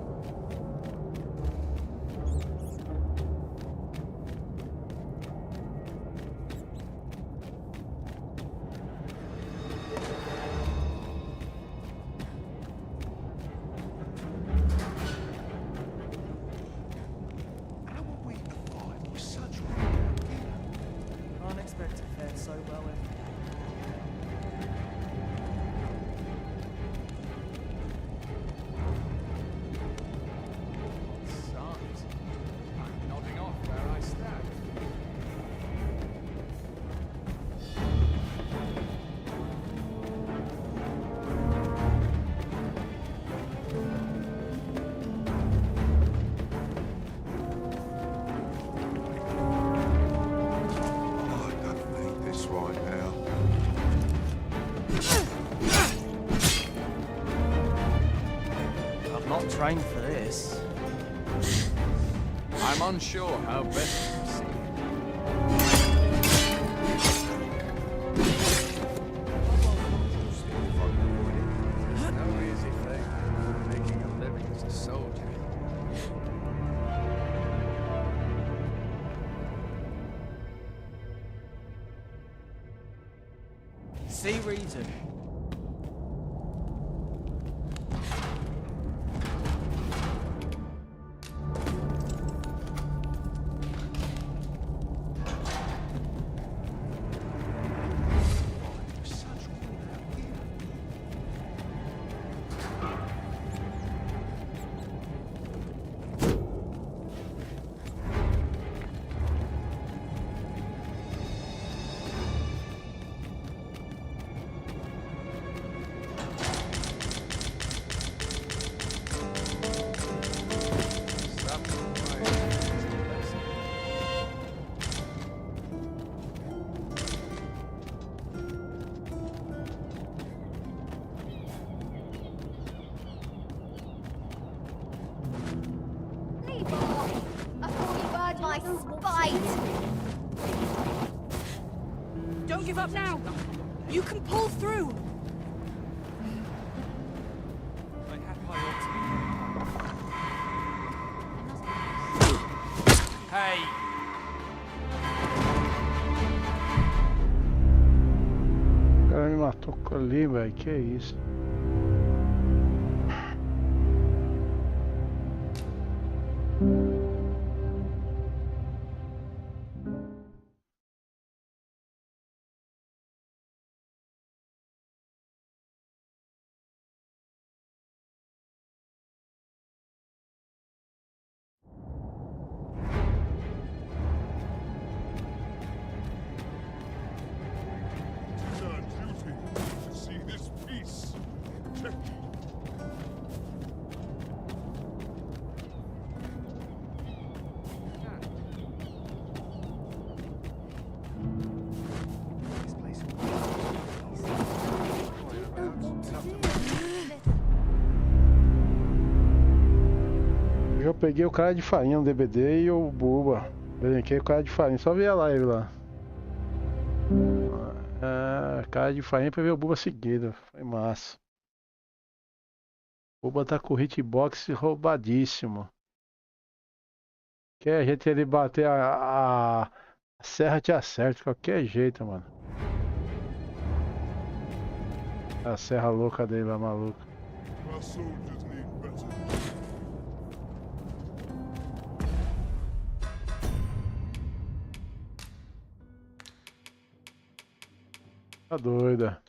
Can't expect to fare so well every day.
Stars. I'm nodding off where I stand.
I don't need this right now.
I'm not trained for this.
I'm unsure how best to proceed. No easy thing, making a living as a soldier.
See reason.
My spite!
Don't give up now! You can pull through!
Hey.
O cara me matou ali, velho. Que isso? Eu peguei o cara de farinha no DBD e o Buba. Brinquei o cara de farinha, só vi a live lá. Cara de farinha pra ver o Buba seguido. Foi massa. O Buba tá com o hitbox roubadíssimo. Que a gente ele bater a serra te acerta de qualquer jeito, mano. A serra louca dele lá, maluca. Tá doida.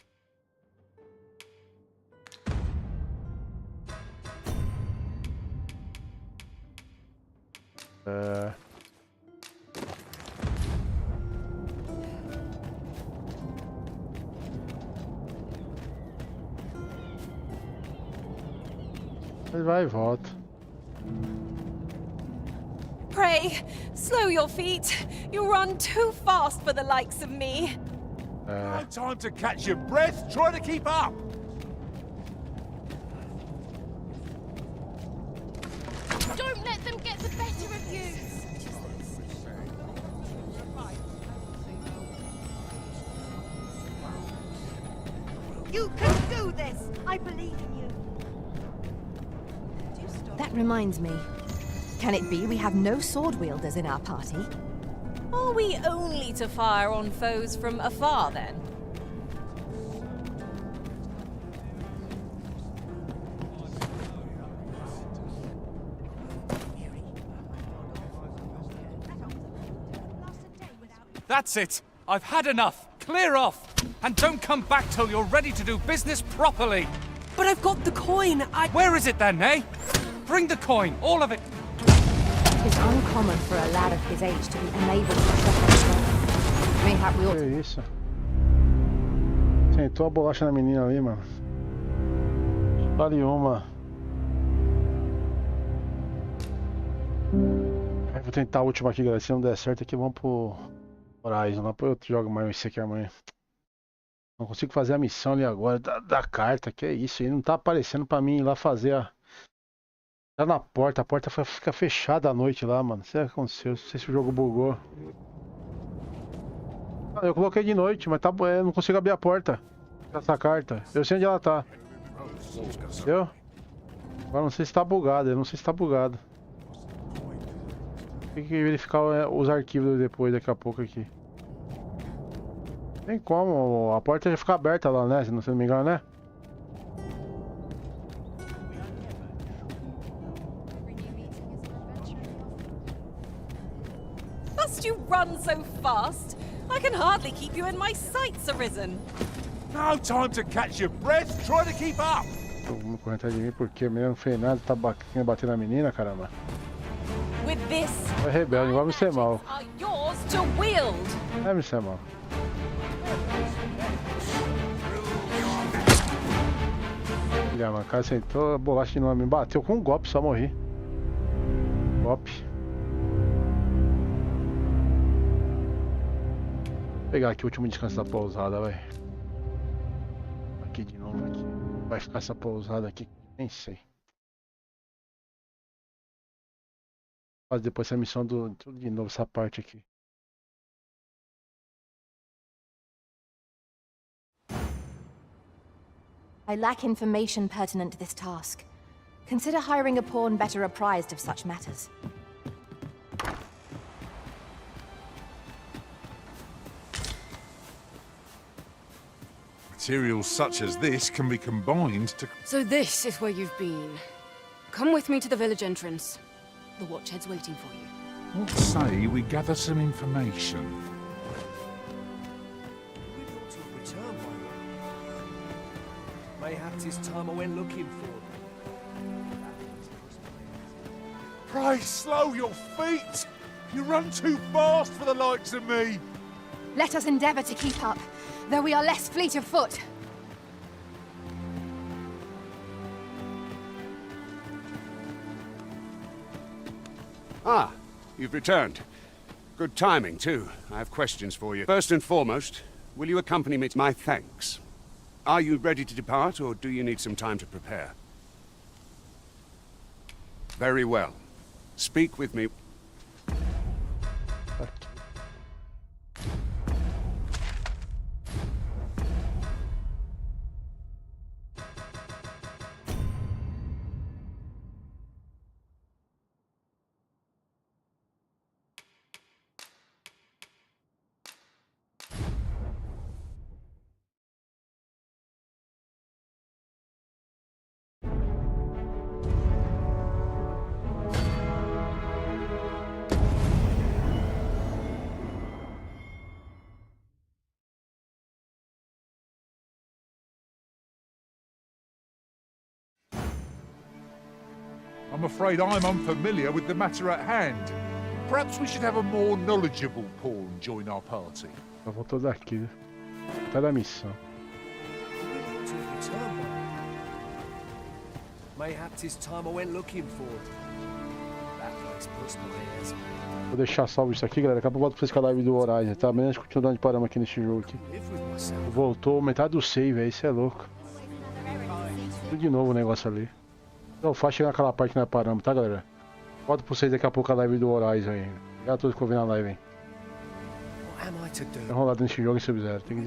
Ele vai e volta.
Pray, slow your feet. You run too fast for the likes of me.
No time to catch your breath. Try to keep up.
Don't let them get the better of you!
You can do this! I believe in you.
That reminds me. Can it be we have no sword wielders in our party?
Are we only to fire on foes from afar, then?
That's it. I've had enough. Clear off. And don't come back till you're ready to do business properly.
But I've got the coin.
Where is it then, eh? Bring the coin, all of it.
It's uncommon for a lad of his age to be unable to trust. Mayhap we'll...
Que isso? Sentou a bolacha na menina ali, mano. Vale uma. Aí vou tentar a última aqui, galera. Se não der certo aqui, vamos pro Horizon. Lá eu jogo mais esse aqui amanhã. Não consigo fazer a missão ali agora da carta. Que é isso? Aí não tá aparecendo pra mim ir lá fazer a... Tá na porta. A porta fica fechada à noite lá, mano. Não sei o que aconteceu. Não sei se o jogo bugou. Eu coloquei de noite, mas tá, eu não consigo abrir a porta. Essa carta. Eu sei onde ela tá. Entendeu? Agora não sei se tá bugado. Eu não sei se tá bugado. Tem que verificar os arquivos depois, daqui a pouco aqui. Tem como. A porta já fica aberta lá, né? Se não me engano, né?
Must you run so fast? I can hardly keep you in my sights, Arisen.
No time to catch your breath. Try to keep up.
Vamos correr atrás de mim porque mesmo não fez nada, tá batendo na menina, caramba.
With this,
É rebelde, igual me ser mal.
are yours to wield.
É me ser mal. Olha, mano, o cara sentou a bolacha de novo, me bateu com um golpe, só morri. Golpe. Vou pegar aqui o último descanso da pousada, vai. Aqui de novo, aqui. Vai ficar essa pousada aqui, nem sei. Fazer depois essa missão tudo de novo, essa parte aqui.
I lack information pertinent to this task. Consider hiring a pawn better apprised of such matters.
Materials such as this can be combined to...
So this is where you've been. Come with me to the village entrance. The Watchhead's waiting for you.
What say we gather some information?
We ought to have returned by now. Mayhap 'tis time I went looking for them.
Pray slow your feet! You run too fast for the likes of me!
Let us endeavor to keep up, though we are less fleet of foot.
Ah, you've returned. Good timing, too. I have questions for you. First and foremost, will you accompany me to my thanks? Are you ready to depart, or do you need some time to prepare? Very well. Speak with me.
I'm afraid I'm unfamiliar with the matter at hand. Perhaps we should have a more knowledgeable pawn join our party.
Já voltou daqui, né? Tá da missão.
We ought to have returned by now. Mayhap 'tis time I went looking for them. That place puts my ears.
Vou deixar salvo isso aqui, galera. Daqui a pouco eu volto pra vocês com a live do Horizon, tá? Amanhã a gente continua onde paramos aqui nesse jogo aqui. Voltou metade do save, aí isso é louco. Tudo de novo o negócio ali. Não, faz chegar naquela parte que nós paramos, tá, galera? Volto pra vocês daqui a pouco a live do Horizon aí. Obrigado a todos que ouviram a live, hein. Enrolado nesse jogo e Sub-Zero. Tem que